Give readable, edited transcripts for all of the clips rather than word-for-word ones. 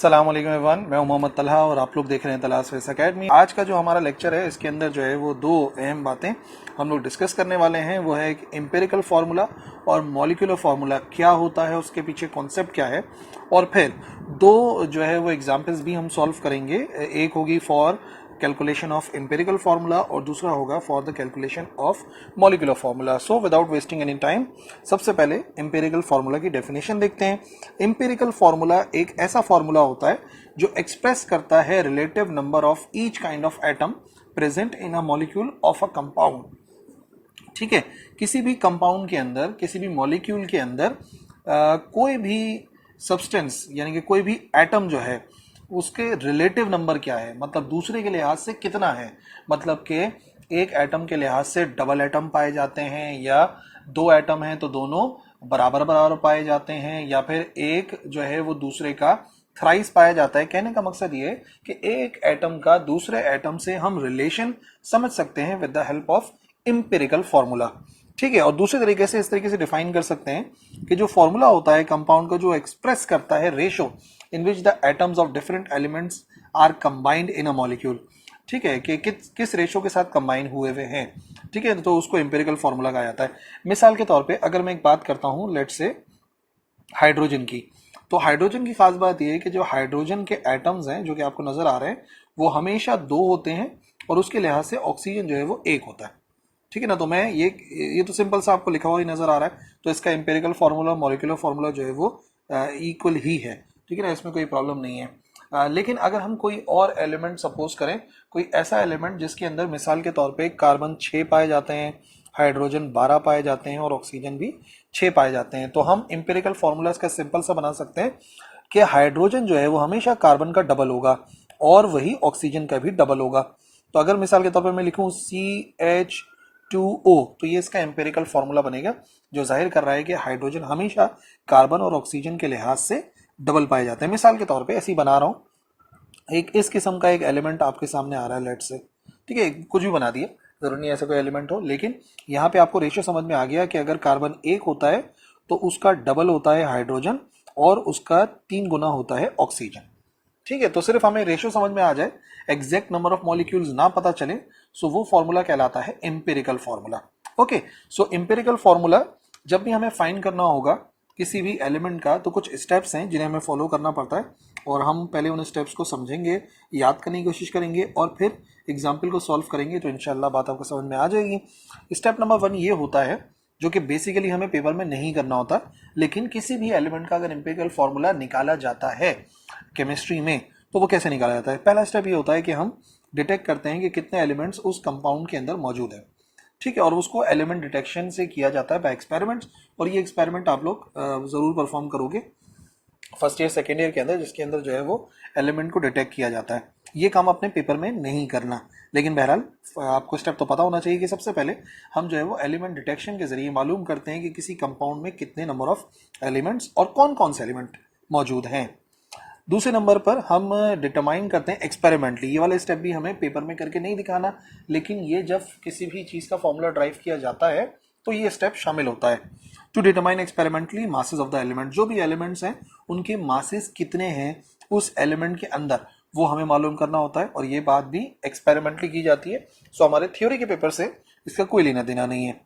अस्सलाम वालेकुम एवरीवन, मैं हूं मोहम्मद तलहा और आप लोग देख रहे हैं तलहास फिजिक्स एकेडमी। आज का जो हमारा लेक्चर है इसके अंदर जो है वो दो अहम बातें हम लोग डिस्कस करने वाले हैं। वो है एक एम्पिरिकल फार्मूला और मॉलिक्यूलर फार्मूला क्या होता है, उसके पीछे कॉन्सेप्ट क्या है, और फिर दो जो है वो एग्जाम्पल्स भी हम सॉल्व करेंगे। एक होगी for calculation of empirical formula और दूसरा होगा for the calculation of molecular formula. So without wasting any time सबसे पहले एम्पिरिकल फार्मूला की डेफिनेशन देखते हैं। एम्पिरिकल फार्मूला एक ऐसा फार्मूला होता है जो एक्सप्रेस करता है relative number of each kind of atom present in a molecule of a compound. ठीक है, किसी भी कंपाउंड के अंदर, किसी भी मॉलिक्यूल के अंदर कोई भी सब्सटेंस यानी कि कोई भी एटम जो है उसके रिलेटिव नंबर क्या है, मतलब दूसरे के लिहाज से कितना है। मतलब कि एक एटम के लिहाज से डबल एटम पाए जाते हैं, या दो एटम हैं तो दोनों बराबर बराबर पाए जाते हैं, या फिर एक जो है वो दूसरे का थ्राइस पाया जाता है। कहने का मकसद ये कि एक एटम का दूसरे एटम से हम रिलेशन समझ सकते हैं with the help of empirical formula. ठीक है, और दूसरे तरीके से इस तरीके से डिफाइन कर सकते हैं कि जो फॉर्मूला होता है कंपाउंड का, जो एक्सप्रेस करता है ratio in which the atoms of different elements are combined in a molecule. ठीक है, कि किस रेशो के साथ कंबाइन हुए हुए हैं। ठीक है, तो उसको एम्पिरिकल फार्मूला कहा जाता है। मिसाल के तौर पे अगर मैं एक बात करता हूं लेट्स से हाइड्रोजन की, तो हाइड्रोजन की खास बात यह है कि जो हाइड्रोजन के एटम्स हैं जो कि आपको नजर आ रहे हैं वो हमेशा दो होते हैं और उसके लिहाज से ऑक्सीजन जो है वो एक होता है। ठीक है ना, तो मैं ये तो सिंपल सा आपको लिखा हुआ ही नजर आ रहा है, तो इसका एम्पिरिकल फार्मूला मॉलिक्यूलर फार्मूला जो है वो इक्वल ही है। ठीक है ना, इसमें कोई प्रॉब्लम नहीं है। लेकिन अगर हम कोई और एलिमेंट सपोज करें, कोई ऐसा एलिमेंट जिसके अंदर मिसाल के तौर पे कार्बन 6 पाए जाते हैं, हाइड्रोजन 12 पाए जाते हैं और ऑक्सीजन भी 6 पाए जाते हैं, तो हम एम्पिरिकल फार्मूला इसका सिंपल सा बना सकते हैं कि हाइड्रोजन जो है वो हमेशा कार्बन का डबल होगा और वही ऑक्सीजन का भी डबल होगा। तो अगर मिसाल के तौर पर मैं लिखूं CH2O, तो ये इसका एम्पिरिकल फार्मूला बनेगा जो जाहिर कर रहा है कि हाइड्रोजन हमेशा कार्बन और ऑक्सीजन के लिहाज से डबल पाए जाते हैं। मिसाल के तौर पे ऐसे ही बना रहा हूं, एक इस किस्म का एक एलिमेंट आपके सामने आ रहा है लेट से। ठीक है, कुछ भी बना दिए, जरूरी नहीं ऐसा कोई एलिमेंट हो, लेकिन यहाँ पे आपको रेशियो समझ में आ गया कि अगर कार्बन एक होता है तो उसका डबल होता है हाइड्रोजन और उसका 3 गुना होता है ऑक्सीजन। ठीक है, तो सिर्फ हमें रेशियो समझ में आ जाए, एग्जैक्ट नंबर ऑफ मॉलिक्यूल्स ना पता चले, सो वो फॉर्मूला कहलाता है एम्पिरिकल फॉर्मूला। ओके, सो एम्पिरिकल फॉर्मूला जब भी हमें फाइंड करना होगा किसी भी एलिमेंट का, तो कुछ स्टेप्स हैं जिन्हें हमें फॉलो करना पड़ता है, और हम पहले उन स्टेप्स को समझेंगे, याद करने की कोशिश करेंगे और फिर एग्जाम्पल को सॉल्व करेंगे, तो इंशाल्लाह बात आपको समझ में आ जाएगी। स्टेप नंबर 1 ये होता है जो कि बेसिकली हमें पेपर में नहीं करना होता, लेकिन किसी भी एलिमेंट का अगर एम्पिरिकल फॉर्मूला निकाला जाता है केमिस्ट्री में, तो वो कैसे निकाला जाता है। पहला स्टेप ये होता है कि हम डिटेक्ट करते हैं कि कितने एलिमेंट्स उस कंपाउंड के अंदर मौजूद है। ठीक है, और उसको एलिमेंट डिटेक्शन से किया जाता है बाय एक्सपेरिमेंट्स, और ये एक्सपेरिमेंट आप लोग जरूर परफॉर्म करोगे फर्स्ट ईयर सेकेंड ईयर के अंदर, जिसके अंदर जो है वो एलिमेंट को डिटेक्ट किया जाता है। ये काम अपने पेपर में नहीं करना, लेकिन बहरहाल आपको स्टेप तो पता होना चाहिए कि सबसे पहले हम जो है वो एलिमेंट डिटेक्शन के जरिए मालूम करते हैं कि किसी कंपाउंड में कितने नंबर ऑफ एलिमेंट्स और कौन कौन से एलिमेंट मौजूद हैं। दूसरे नंबर पर हम डिटरमाइन करते हैं एक्सपेरिमेंटली। ये वाला स्टेप भी हमें पेपर में करके नहीं दिखाना, लेकिन ये जब किसी भी चीज़ का फॉर्मूला ड्राइव किया जाता है तो ये स्टेप शामिल होता है। To determine experimentally masses of the element, जो भी एलिमेंट्स हैं उनके मासेस कितने हैं उस एलिमेंट के अंदर, वो हमें मालूम करना होता है, और ये बात भी एक्सपेरिमेंटली की जाती है। सो हमारे थ्योरी के पेपर से इसका कोई लेना देना नहीं है।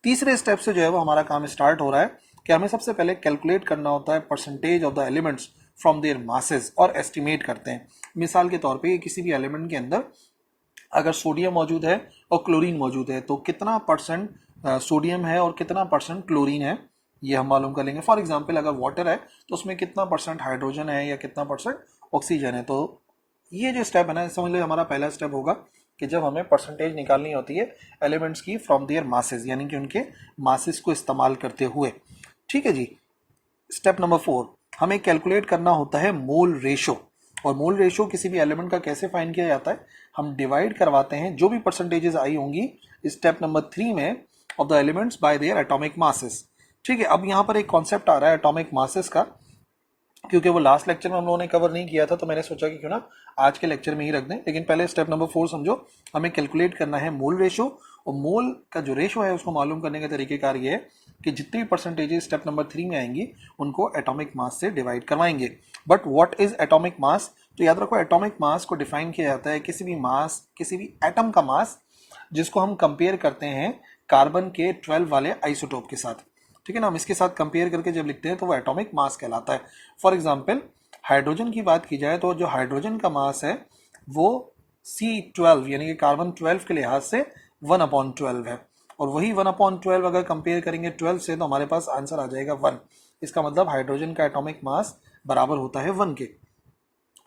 तीसरे स्टेप से जो है वो हमारा काम स्टार्ट हो रहा है कि हमें सबसे पहले कैलकुलेट करना होता है percentage of the elements from there masses, और एस्टिमेट करते हैं। मिसाल के तौर पे किसी भी एलिमेंट के अंदर अगर सोडियम मौजूद है और क्लोरीन मौजूद है, तो कितना परसेंट सोडियम है और कितना परसेंट क्लोरीन है, ये हम मालूम कर लेंगे। फॉर एग्जांपल अगर वाटर है तो उसमें कितना परसेंट हाइड्रोजन है या कितना परसेंट ऑक्सीजन है। तो ये जो स्टेप है ना, समझ लो हमारा पहला स्टेप होगा कि जब हमें परसेंटेज निकालनी होती है एलिमेंट्स की फ्रॉम देयर मासेस, यानी कि उनके मासेस को इस्तेमाल करते हुए। ठीक है जी। स्टेप नंबर 4, हमें कैलकुलेट करना होता है मोल रेशो, और मोल रेशो किसी भी एलिमेंट का कैसे फाइंड किया जाता है, हम डिवाइड करवाते हैं जो भी परसेंटेजेस आई होंगी स्टेप नंबर 3 में of the elements by their atomic masses. ठीक है, अब यहाँ पर एक कॉन्सेप्ट आ रहा है एटॉमिक मासेस का। क्योंकि वो लास्ट लेक्चर में हम लोगों ने कवर नहीं किया था, तो मैंने सोचा कि क्यों ना आज के लेक्चर में ही रख दें। लेकिन पहले स्टेप नंबर 4 समझो, हमें कैलकुलेट करना है मोल रेशो, और मोल का जो रेशो है उसको मालूम करने का तरीकेकार ये है कि जितनी भी परसेंटेजेस स्टेप नंबर 3 में आएंगी उनको एटॉमिक मास से डिवाइड करवाएंगे। But what is atomic mass? तो याद रखो, एटॉमिक मास को डिफाइन किया जाता है किसी भी मास, किसी भी एटम का मास जिसको हम कंपेयर करते हैं कार्बन के 12 वाले आइसोटोप के साथ। ठीक है ना, हम इसके साथ कंपेयर करके जब लिखते हैं तो वो एटॉमिक मास कहलाता है। फॉर एग्जाम्पल हाइड्रोजन की बात की जाए तो जो हाइड्रोजन का मास है वो C12 यानी कि कार्बन 12 के लिहाज से 1/12 है, और वही 1/12 अगर कंपेयर करेंगे 12 से तो हमारे पास आंसर आ जाएगा 1। इसका मतलब हाइड्रोजन का एटॉमिक मास बराबर होता है 1 के।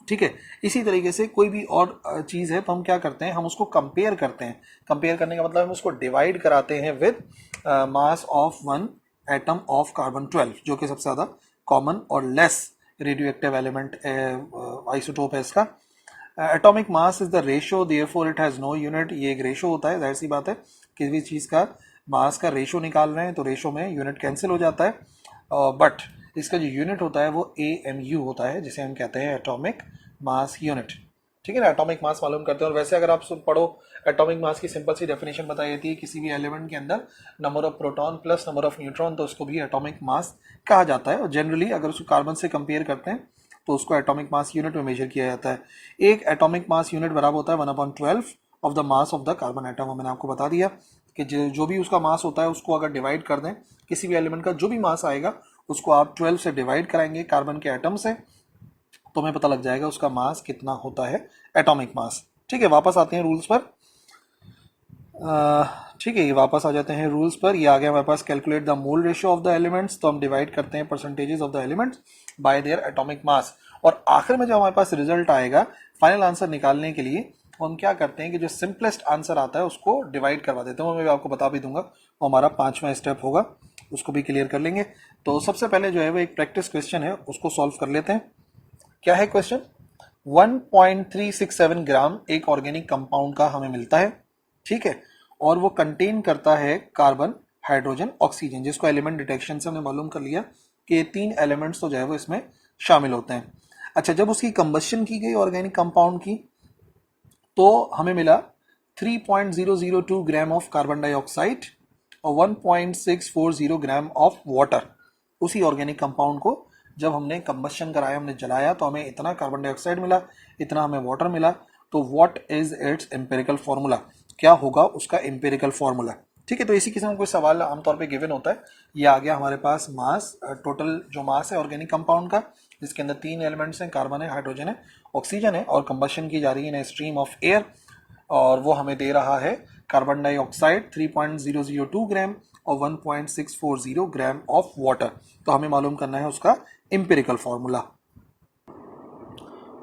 ठीक है, इसी तरीके से कोई भी और चीज़ है तो हम क्या करते हैं, हम उसको कंपेयर करते हैं। कंपेयर करने का मतलब हम उसको डिवाइड कराते हैं with mass of 1 atom of carbon 12, जो कि सबसे ज़्यादा कॉमन और less radio active element isotope है इसका। Atomic mass is the ratio, therefore it has no unit. ये एक रेशियो होता है, जाहिर सी बात है, किसी भी चीज़ का मास का रेशियो निकाल रहे हैं तो रेशियो में यूनिट कैंसिल हो जाता है, बट इसका जो यूनिट होता है वो AMU होता है, जिसे हम कहते हैं एटॉमिक मास यूनिट। ठीक है ना, एटॉमिक मास मालूम करते हैं। और वैसे अगर आप पढ़ो, एटॉमिक मास की सिंपल सी डेफिनेशन बताई जाती है किसी भी एलिमेंट के अंदर number of proton plus number of neutron, तो उसको भी एटॉमिक मास कहा जाता है। और जनरली अगर उसको कार्बन से कंपेयर करते हैं तो उसको एटॉमिक मास यूनिट में मेजर किया जाता है। एक एटॉमिक मास यूनिट बराबर होता है 1/12 of the mass of the carbon atom. मैंने आपको बता दिया कि जो भी उसका मास होता है उसको अगर डिवाइड कर दें, किसी भी एलिमेंट का जो भी मास आएगा उसको आप 12 से डिवाइड कराएंगे कार्बन के एटम से, तो हमें पता लग जाएगा उसका मास कितना होता है, एटॉमिक मास। ठीक है, वापस आते हैं रूल्स पर। ठीक है, ये वापस आ जाते हैं रूल्स पर। ये आ गया हमारे पास, calculate the mole ratio of the elements, तो हम डिवाइड करते हैं percentages of the elements by their atomic mass. और आखिर में जब हमारे पास रिजल्ट आएगा फाइनल आंसर निकालने के लिए, तो हम क्या करते हैं कि जो सिंपलेस्ट आंसर आता है उसको डिवाइड करवा देते हैं। मैं आपको बता भी दूंगा, वो हमारा 5वां स्टेप होगा, उसको भी क्लियर कर लेंगे। तो सबसे पहले जो है वो एक प्रैक्टिस क्वेश्चन है, उसको सॉल्व कर लेते हैं। क्या है क्वेश्चन? 1.367 ग्राम एक ऑर्गेनिक कंपाउंड का हमें मिलता है। ठीक है, और वो कंटेन करता है कार्बन, हाइड्रोजन, ऑक्सीजन, जिसको एलिमेंट डिटेक्शन से हमने मालूम कर लिया कि ये 3 एलिमेंट्स तो जो है वो इसमें शामिल होते हैं। अच्छा, जब उसकी कंबशन की गई ऑर्गेनिक कंपाउंड की, तो हमें मिला 3.002 ग्राम ऑफ कार्बन डाइऑक्साइड और 1.640 ग्राम ऑफ वाटर। उसी ऑर्गेनिक कंपाउंड को जब हमने कंबशन कराया, हमने जलाया, तो हमें इतना कार्बन डाइऑक्साइड मिला, इतना हमें वाटर मिला। तो what is it's empirical formula? क्या होगा उसका एम्पिरिकल फॉर्मूला? ठीक है, तो इसी किस्म का कोई सवाल आमतौर पे गिवन होता है। ये आ गया हमारे पास मास, टोटल जो मास है ऑर्गेनिक कंपाउंड का, जिसके अंदर 3 एलिमेंट्स हैं, कार्बन है, हाइड्रोजन है, ऑक्सीजन है, और कंबशन की जा रही है इन स्ट्रीम ऑफ एयर, और वो हमें दे रहा है कार्बन डाइऑक्साइड 3.002 ग्राम और 1.640 ग्राम ऑफ वाटर। तो हमें मालूम करना है उसका एम्पिरिकल फॉर्मूला।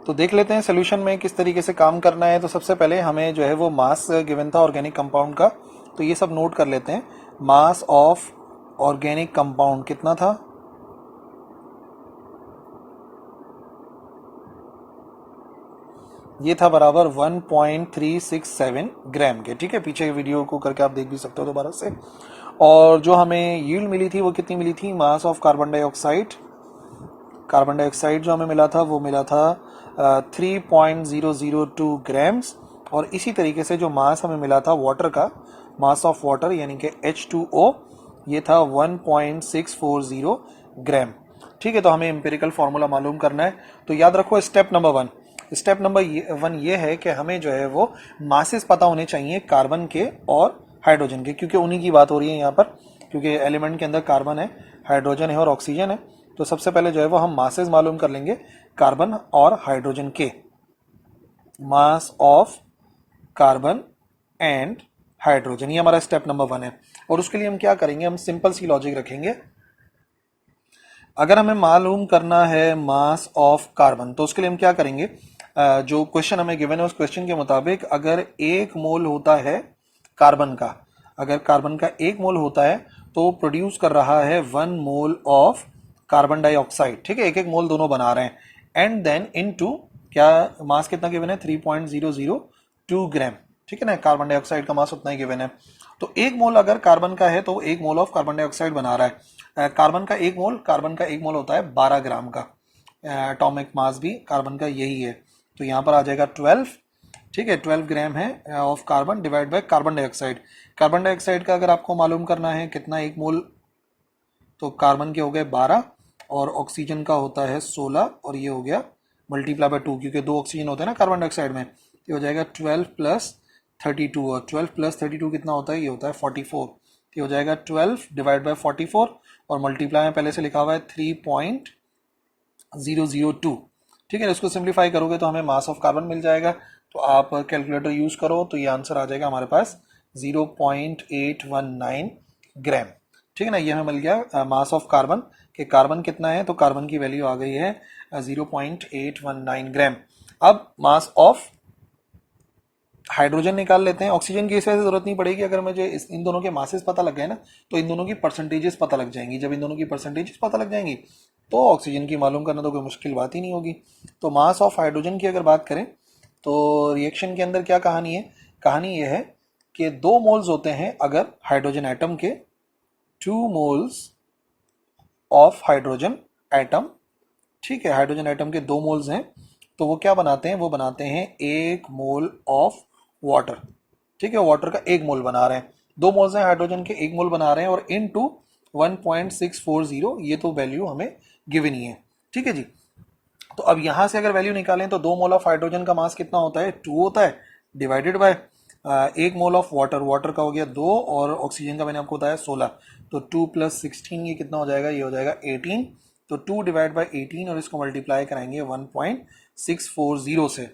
तो देख लेते हैं सोल्यूशन में किस तरीके से काम करना है। तो सबसे पहले हमें जो है वो मास गिवन था ऑर्गेनिक कंपाउंड का, तो ये सब नोट कर लेते हैं। मास ऑफ ऑर्गेनिक कंपाउंड कितना था? ये था बराबर 1.367 ग्राम के। ठीक है, पीछे वीडियो को करके आप देख भी सकते हो दोबारा से। और जो हमें यील्ड मिली थी वो कितनी मिली थी? मास of carbon dioxide, carbon dioxide जो हमें मिला था वो मिला था 3.002 ग्राम्स। और इसी तरीके से जो मास हमें मिला था वाटर का, मास ऑफ वाटर यानी कि H2O, ये था 1.640 ग्राम। ठीक है, तो हमें एम्पिरिकल फॉर्मूला मालूम करना है। तो याद रखो स्टेप नंबर 1, स्टेप नंबर 1 ये है कि हमें जो है वो मासेस पता होने चाहिए कार्बन के और हाइड्रोजन के, क्योंकि उन्हीं की बात हो रही है यहाँ पर, क्योंकि एलिमेंट के अंदर कार्बन है, हाइड्रोजन है और ऑक्सीजन है। तो सबसे पहले जो है वो हम मासेस मालूम कर लेंगे कार्बन और हाइड्रोजन के। मास ऑफ कार्बन एंड हाइड्रोजन, ये हमारा स्टेप नंबर 1 है। और उसके लिए हम क्या करेंगे, हम सिंपल सी लॉजिक रखेंगे। अगर हमें मालूम करना है मास ऑफ कार्बन, तो उसके लिए हम क्या करेंगे, जो क्वेश्चन हमें गिवन है उस क्वेश्चन के मुताबिक अगर 1 मोल होता है कार्बन का, अगर कार्बन का 1 मोल होता है तो प्रोड्यूस कर रहा है 1 मोल ऑफ कार्बन डाइऑक्साइड। ठीक है, 1 मोल दोनों बना रहे हैं। एंड देन इनटू क्या मास कितना गिवन है? 3.002 ग्राम। ठीक है ना, कार्बन डाइऑक्साइड का मास उतना ही गिवन है। तो 1 मोल अगर कार्बन का है तो 1 मोल ऑफ कार्बन डाइऑक्साइड बना रहा है। कार्बन का 1 मोल होता है 12 ग्राम का। एटॉमिक मास भी कार्बन का यही है, तो यहाँ पर आ जाएगा 12, ठीक है, 12 ग्राम है of carbon divide by carbon dioxide. Carbon dioxide का अगर आपको मालूम करना है कितना एक मोल, तो कार्बन के हो गए 12 और ऑक्सीजन का होता है 16, और ये हो गया मल्टीप्लाई बाय 2, क्योंकि 2 ऑक्सीजन होते हैं ना कार्बन डाइऑक्साइड में, ये हो जाएगा 12 प्लस 32, और 12 प्लस 32 कितना होता है, ये होता है 44, ये हो जाएगा 12 डिवाइड बाय 44, और मल्टीप्लाई में पहले से लिखा हुआ है 3.002, ठीक है। इसको सिंप्लीफाई करोगे तो हमें मास ऑफ कार्बन मिल जाएगा, तो आप कैलकुलेटर यूज करो तो ये आंसर आ जाएगा हमारे पास 0.819 ग्राम, ठीक है ना। ये हमें मिल गया मास ऑफ कार्बन, कि कार्बन कितना है, तो कार्बन की वैल्यू आ गई है 0.819 ग्राम। अब मास ऑफ हाइड्रोजन निकाल लेते हैं। ऑक्सीजन की इस वजह से जरूरत नहीं पड़ेगी, अगर मुझे इन दोनों के मासेस पता लग गए ना, तो इन दोनों की परसेंटेजेस पता लग जाएंगी। जब इन दोनों की परसेंटेजेस पता लग जाएंगी तो ऑक्सीजन की मालूम करना तो कोई मुश्किल बात ही नहीं होगी। तो मास ऑफ हाइड्रोजन की अगर बात करें तो रिएक्शन के अंदर क्या कहानी है, कहानी यह है कि 2 मोल्स होते हैं अगर हाइड्रोजन एटम के, 2 मोल्स ऑफ हाइड्रोजन एटम, ठीक है, हाइड्रोजन एटम के 2 मोल्स हैं, तो वो क्या बनाते हैं, वो बनाते हैं 1 मोल ऑफ वाटर, ठीक है, वाटर का 1 मोल बना रहे हैं। 2 मोल्स हैं हाइड्रोजन के, 1 मोल बना रहे हैं, और इनटू 1.640, ये तो वैल्यू हमें गिवन ही है, ठीक है जी। तो अब यहां से अगर वैल्यू निकालें तो 2 मोल ऑफ हाइड्रोजन का मास कितना होता है, 2 होता है, divided by 1 mole of water, water का हो गया 2, और ऑक्सीजन का मैंने आपको बताया 16, तो 2 प्लस 16 ये कितना हो जाएगा, ये हो जाएगा 18, तो 2 डिवाइड बाई 18, और इसको मल्टीप्लाई कराएंगे 1.640 से,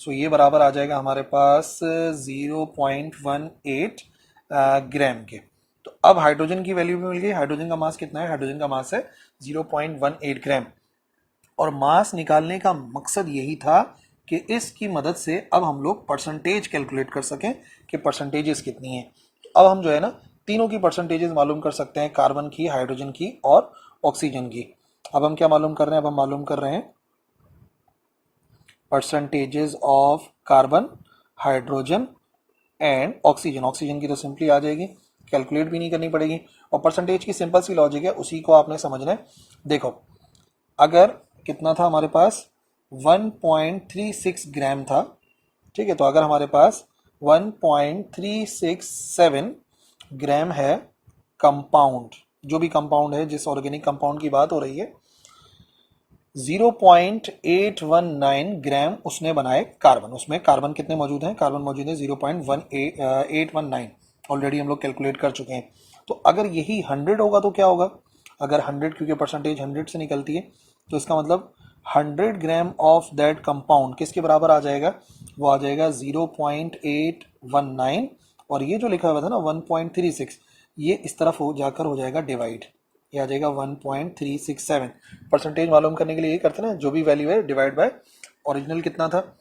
सो ये बराबर आ जाएगा हमारे पास 0.18 ग्राम के। तो अब हाइड्रोजन की वैल्यू भी मिल गई, हाइड्रोजन का मास कितना है, हाइड्रोजन का मास है 0.18 ग्राम, और मास निकालने का मकसद यही था कि इसकी मदद से अब हम लोग परसेंटेज कैलकुलेट कर सकें कि परसेंटेजेस कितनी हैं। अब हम जो है ना तीनों की परसेंटेजेस मालूम कर सकते हैं, कार्बन की, हाइड्रोजन की और ऑक्सीजन की। अब हम क्या मालूम कर रहे हैं, अब हम मालूम कर रहे हैं percentages of carbon, hydrogen and oxygen. Oxygen की तो सिंपली आ जाएगी, कैलकुलेट भी नहीं करनी पड़ेगी, और परसेंटेज की सिंपल सी लॉजिक है, उसी को आपने समझना है। देखो अगर कितना था हमारे पास 1.36 ग्राम था, ठीक है, तो अगर हमारे पास 1.367 ग्राम है कंपाउंड, जो भी कंपाउंड है, जिस ऑर्गेनिक कंपाउंड की बात हो रही है, 0.819 ग्राम उसने बनाए कार्बन। उसमें कार्बन कितने मौजूद हैं, कार्बन मौजूद है 0.819, ऑलरेडी हम लोग कैलकुलेट कर चुके हैं। तो अगर यही 100 होगा तो क्या होगा, अगर 100, क्योंकि परसेंटेज 100 से निकलती है, तो इसका मतलब 100 ग्राम ऑफ दैट कंपाउंड किसके बराबर आ जाएगा, वो आ जाएगा 0.819, और ये जो लिखा हुआ था ना 1.36, ये इस तरफ हो जाकर हो जाएगा डिवाइड, ये आ जाएगा 1.367। परसेंटेज मालूम करने के लिए ये करते हैं ना, जो भी वैल्यू है डिवाइड बाय ओरिजिनल कितना था,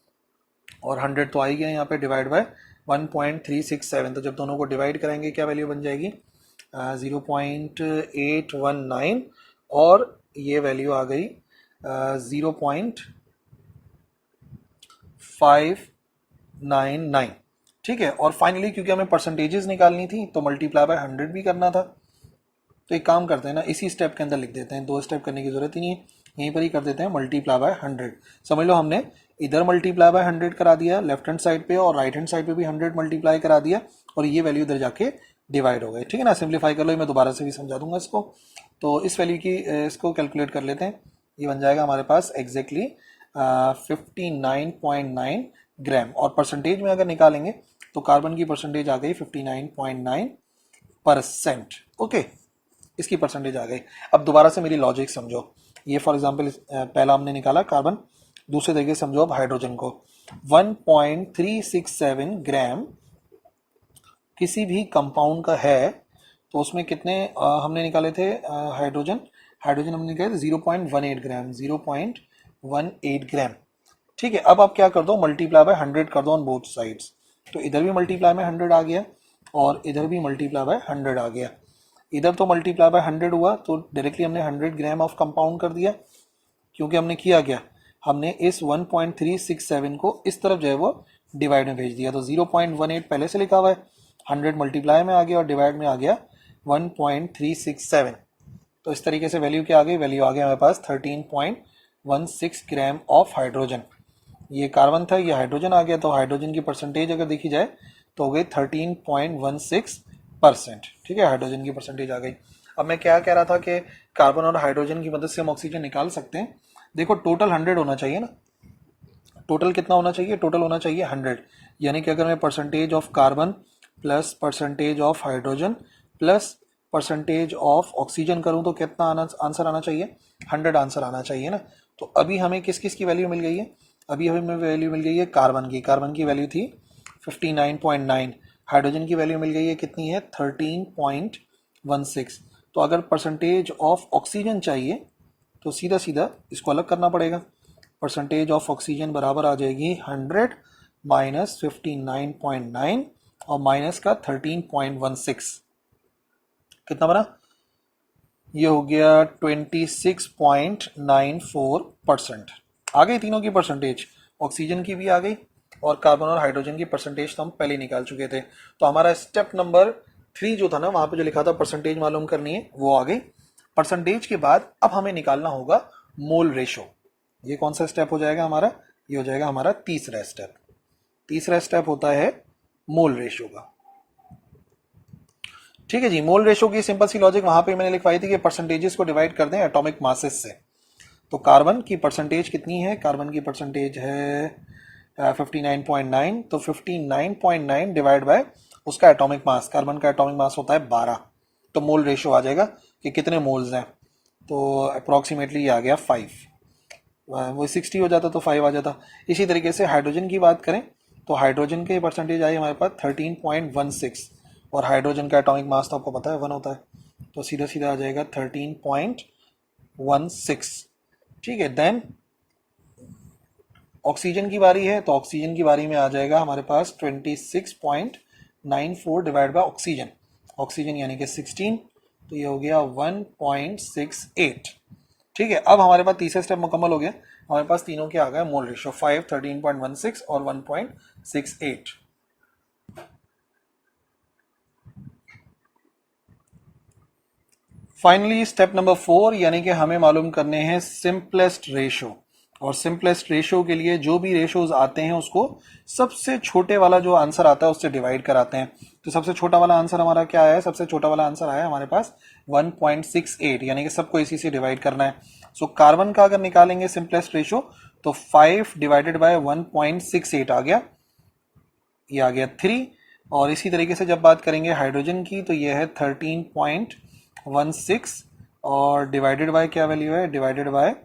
और 100 तो आ ही गया यहाँ पे, डिवाइड बाय 1.367, तो जब दोनों को डिवाइड करेंगे क्या वैल्यू बन जाएगी 0.819, और ये वैल्यू आ गई 0.599, ठीक है। और फाइनली क्योंकि हमें परसेंटेजेस निकालनी थी तो मल्टीप्लाई बाय 100 भी करना था, तो एक काम करते हैं ना, इसी स्टेप के अंदर लिख देते हैं, 2 स्टेप करने की जरूरत ही नहीं है, यहीं पर ही कर देते हैं मल्टीप्लाई बाय 100। समझ लो हमने इधर मल्टीप्लाई बाय 100 करा दिया लेफ्ट हैंड साइड पे, और राइट हैंड साइड पे भी 100 मल्टीप्लाई करा दिया, और ये वैल्यू इधर जाके डिवाइड हो गए, ठीक है ना। सिंप्लीफाई कर लो, मैं दोबारा से भी समझा दूंगा इसको। तो इस वैल्यू की इसको कैलकुलेट कर लेते हैं, ये बन जाएगा हमारे पास एग्जैक्टली 59.9 ग्राम, और परसेंटेज में अगर निकालेंगे तो कार्बन की परसेंटेज आ गई 59.9%, ओके, इसकी परसेंटेज आ गई। अब दोबारा से मेरी लॉजिक समझो, ये फॉर एग्जांपल पहला हमने निकाला कार्बन, दूसरे तरीके से समझो अब हाइड्रोजन को। 1.367 ग्राम किसी भी कंपाउंड का है, तो उसमें कितने हमने निकाले थे हाइड्रोजन हमने निकाले थे 0.18 ग्राम, 0.18 ग्राम, ठीक है। अब आप क्या कर दो, मल्टीप्लाई बाय 100 कर दो ऑन बोथ साइड्स, तो इधर भी मल्टीप्लाई में 100 आ गया, और इधर भी मल्टीप्लाई बाय 100 आ गया। इधर तो मल्टीप्लाई बाय 100 हुआ, तो डायरेक्टली हमने 100 ग्राम ऑफ कंपाउंड कर दिया, क्योंकि हमने किया क्या, हमने इस 1.367 को इस तरफ जो है वो डिवाइड में भेज दिया, तो 0.18 पहले से लिखा हुआ है, 100 मल्टीप्लाई में आ गया और डिवाइड में आ गया 1.367, तो इस तरीके से वैल्यू क्या आ गई, वैल्यू आ गया हमारे पास 13.9 13.16 ग्राम ऑफ हाइड्रोजन। ये कार्बन था, ये हाइड्रोजन आ गया, तो हाइड्रोजन की परसेंटेज अगर देखी जाए तो हो गई 13.16%। ठीक है, हाइड्रोजन की परसेंटेज आ गई। अब मैं क्या कह रहा था कि कार्बन और हाइड्रोजन की मदद से हम ऑक्सीजन निकाल सकते हैं। देखो टोटल 100 होना चाहिए ना, टोटल कितना होना चाहिए, टोटल होना चाहिए 100। यानी कि अगर मैं percentage of carbon plus percentage of hydrogen plus percentage of oxygen करूं तो कितना आंसर आना चाहिए, 100 आंसर आना चाहिए ना। तो अभी हमें किस किस की वैल्यू मिल गई है, अभी हमें वैल्यू मिल गई है कार्बन की वैल्यू थी 59.9, हाइड्रोजन की वैल्यू मिल गई है कितनी है 13.16। तो अगर परसेंटेज ऑफ ऑक्सीजन चाहिए तो सीधा सीधा इसको अलग करना पड़ेगा। परसेंटेज ऑफ ऑक्सीजन बराबर आ जाएगी 100 माइनस 59.9 और माइनस का 13.16, कितना बना, ये हो गया 26.94%। आ गई तीनों की परसेंटेज, ऑक्सीजन की भी आ गई और कार्बन और हाइड्रोजन की परसेंटेज तो हम पहले निकाल चुके थे। तो हमारा स्टेप नंबर 3 जो था ना, वहां पे जो लिखा था परसेंटेज मालूम करनी है, वो आ गई। परसेंटेज के बाद अब हमें निकालना होगा मोल रेशो। ये कौन सा स्टेप हो जाएगा हमारा, ये हो जाएगा हमारा तीसरा स्टेप। तीसरा स्टेप होता है मोल रेशो का। ठीक है जी, मोल रेशो की सिंपल सी लॉजिक वहां पे मैंने लिखवाई थी कि परसेंटेजेस को डिवाइड कर दें एटॉमिक मासेस से। तो कार्बन की परसेंटेज कितनी है, कार्बन की परसेंटेज है 59.9, तो 59.9 डिवाइड बाय उसका एटॉमिक मास, कार्बन का एटॉमिक मास होता है 12, तो मोल रेशो आ जाएगा कि कितने मोल्स हैं। तो अप्रोक्सीमेटली ये आ गया 5, वो 60 हो जाता तो 5 आ जाता। इसी तरीके से हाइड्रोजन की बात करें तो हाइड्रोजन की परसेंटेज आई हमारे पास 13.16 और हाइड्रोजन का एटॉमिक मास तो आपको पता है 1 होता है, तो सीधा सीधा आ जाएगा 13.16। ठीक है, देन ऑक्सीजन की बारी है, तो ऑक्सीजन की बारी में आ जाएगा हमारे पास 26.94 डिवाइड बाय ऑक्सीजन, ऑक्सीजन यानी कि 16, तो ये हो गया 1.68। ठीक है, अब हमारे पास तीसरा स्टेप मुकम्मल हो गया, हमारे पास तीनों के आ गए मोल रेशियो 5, 13.16 और 1.68। फाइनली स्टेप नंबर 4, यानी कि हमें मालूम करने हैं सिंपलेस्ट रेशो। और सिंपलेस्ट रेशो के लिए जो भी रेशोज आते हैं उसको सबसे छोटे वाला जो आंसर आता है उससे डिवाइड कराते हैं। तो सबसे छोटा वाला आंसर हमारा क्या आया है, सबसे छोटा वाला आंसर आया हमारे पास 1.68, यानी कि सबको इसी से डिवाइड करना है। सो कार्बन का अगर निकालेंगे सिंपलेस्ट रेशो तो 5 डिवाइडेड बाय 1.68 आ गया, ये आ गया 3। और इसी तरीके से जब बात करेंगे हाइड्रोजन की तो ये है 13.16 और डिवाइडेड बाय क्या वैल्यू है, divided by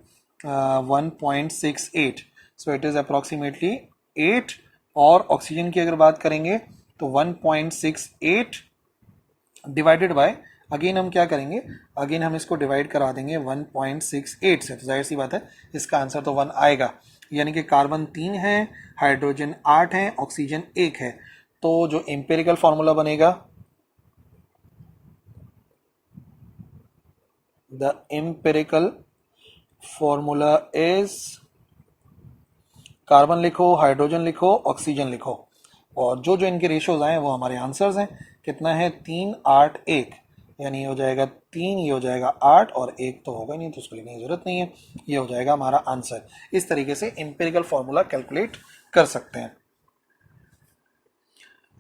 1.68, so it is approximately 8। और ऑक्सीजन की अगर बात करेंगे तो 1.68 डिवाइडेड बाय, अगेन हम क्या करेंगे, अगेन हम इसको डिवाइड करा देंगे 1.68 से, तो जाहिर सी बात है इसका आंसर तो 1 आएगा। यानी कि कार्बन 3 है, हाइड्रोजन 8 है, ऑक्सीजन 1 है। तो जो एम्पिरिकल फॉर्मूला बनेगा, the empirical formula is, carbon लिखो, हाइड्रोजन लिखो, ऑक्सीजन लिखो, और जो जो इनके रेशियोज आए वो हमारे आंसर्स हैं। कितना है 3, 8, 1, यानी ये हो जाएगा 3, ये हो जाएगा 8 और 1 तो होगा नहीं तो उसको लिखने की जरूरत नहीं है, ये हो जाएगा हमारा आंसर। इस तरीके से एम्पिरिकल फॉर्मूला कैलकुलेट कर सकते हैं।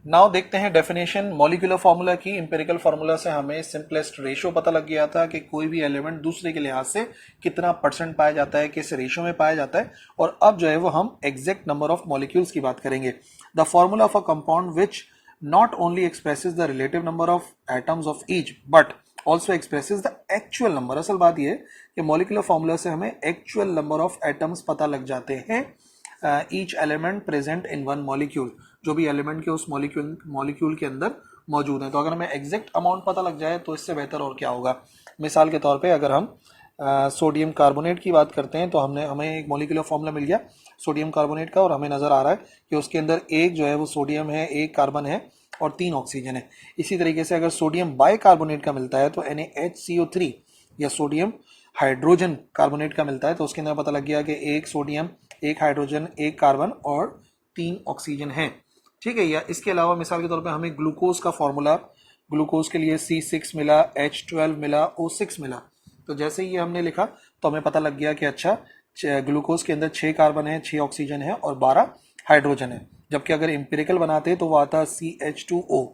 नाउ देखते हैं डेफिनेशन मॉलिक्यूलर फार्मूला की। एम्पिरिकल फार्मूला से हमें सिंपलेस्ट रेशियो पता लग गया था कि कोई भी एलिमेंट दूसरे के लिहाज से कितना परसेंट पाया जाता है, किस रेशियो में पाया जाता है। और अब जो है वो हम एग्जैक्ट नंबर ऑफ मॉलिक्यूल्स की बात करेंगे। The formula of a compound which not only expresses the relative number of atoms of each but also expresses the actual number। असल बात ये है कि मॉलिक्यूलर फार्मूला से हमें एक्चुअल नंबर ऑफ एटम्स पता लग जाते हैं each element present in one molecule, जो भी एलिमेंट के उस मॉलिक्यूल के अंदर मौजूद है। तो अगर हमें एग्जैक्ट अमाउंट पता लग जाए तो इससे बेहतर और क्या होगा। मिसाल के तौर पे अगर हम सोडियम कार्बोनेट की बात करते हैं तो हमें एक मॉलिक्यूलर फॉर्मूला मिल गया सोडियम कार्बोनेट का, और हमें नज़र आ रहा है कि उसके अंदर एक जो है वो सोडियम है, एक कार्बन है और 3 ऑक्सीजन है। इसी तरीके से अगर सोडियम बाइकार्बोनेट का मिलता है तो NaHCO3 या सोडियम हाइड्रोजन कार्बोनेट का मिलता है तो उसके अंदर पता लग गया कि एक सोडियम, एक हाइड्रोजन, एक कार्बन और 3 ऑक्सीजन है। ठीक है, या इसके अलावा मिसाल के तौर पे हमें ग्लूकोज का फॉर्मूला, ग्लूकोज के लिए C6 मिला, H12 मिला, O6 मिला। तो जैसे ही हमने लिखा तो हमें पता लग गया कि अच्छा ग्लूकोज के अंदर 6 कार्बन है, 6 ऑक्सीजन है और 12 हाइड्रोजन है। जबकि अगर एम्पिरिकल बनाते तो वो आता CH2O।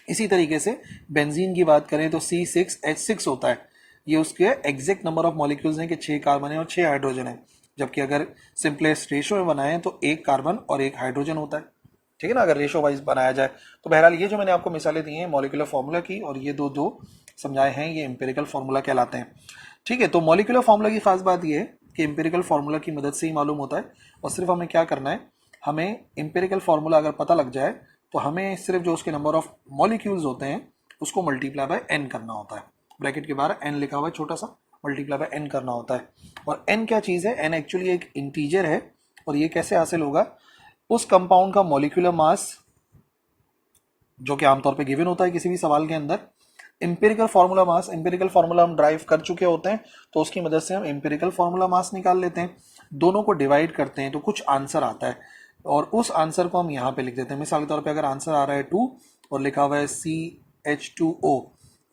इसी तरीके से बेंजीन की बात करें तो C6H6 होता है। ये उसके एग्जैक्ट नंबर ऑफ मॉलिक्यूल्स हैं कि 6 कार्बन है और 6 हाइड्रोजन है। जबकि अगर सिंपलेस्ट रेशो में बनाए तो 1 कार्बन और 1 हाइड्रोजन होता है। ठीक है ना, अगर रेशो वाइज बनाया जाए तो। बहरहाल ये जो मैंने आपको मिसालें दी हैं मॉलिक्यूलर फार्मूला की और ये दो समझाए हैं, ये एम्पिरिकल फार्मूला कहलाते हैं। ठीक है, तो मॉलिक्यूलर फार्मूला की खास बात ये है कि एम्पिरिकल फार्मूला की मदद से ही मालूम होता है। और सिर्फ हमें क्या करना है, हमें एम्पिरिकल फार्मूला अगर पता लग जाए तो हमें सिर्फ जो उसके नंबर ऑफ मॉलिक्यूल्स होते हैं उसको मल्टीप्लाई बाय n करना होता है। ब्रैकेट के बाहर n लिखा हुआ है छोटा सा, मल्टीप्लाई बाय n करना होता है। और n क्या चीज़ है, n एक्चुअली एक इंटीजर है। और ये कैसे हासिल होगा, उस कंपाउंड का मॉलिक्यूलर मास जो कि आमतौर पे गिवन होता है किसी भी सवाल के अंदर। Empirical formula mass, empirical formula हम ड्राइव कर चुके होते हैं तो उसकी मदद से हम एम्पिरिकल फार्मूला मास निकाल लेते हैं। दोनों को डिवाइड करते हैं तो कुछ आंसर आता है और उस आंसर को हम यहाँ पे लिख देते हैं। मिसाल के तौर पे अगर आंसर आ रहा है 2 और लिखा हुआ है CH2O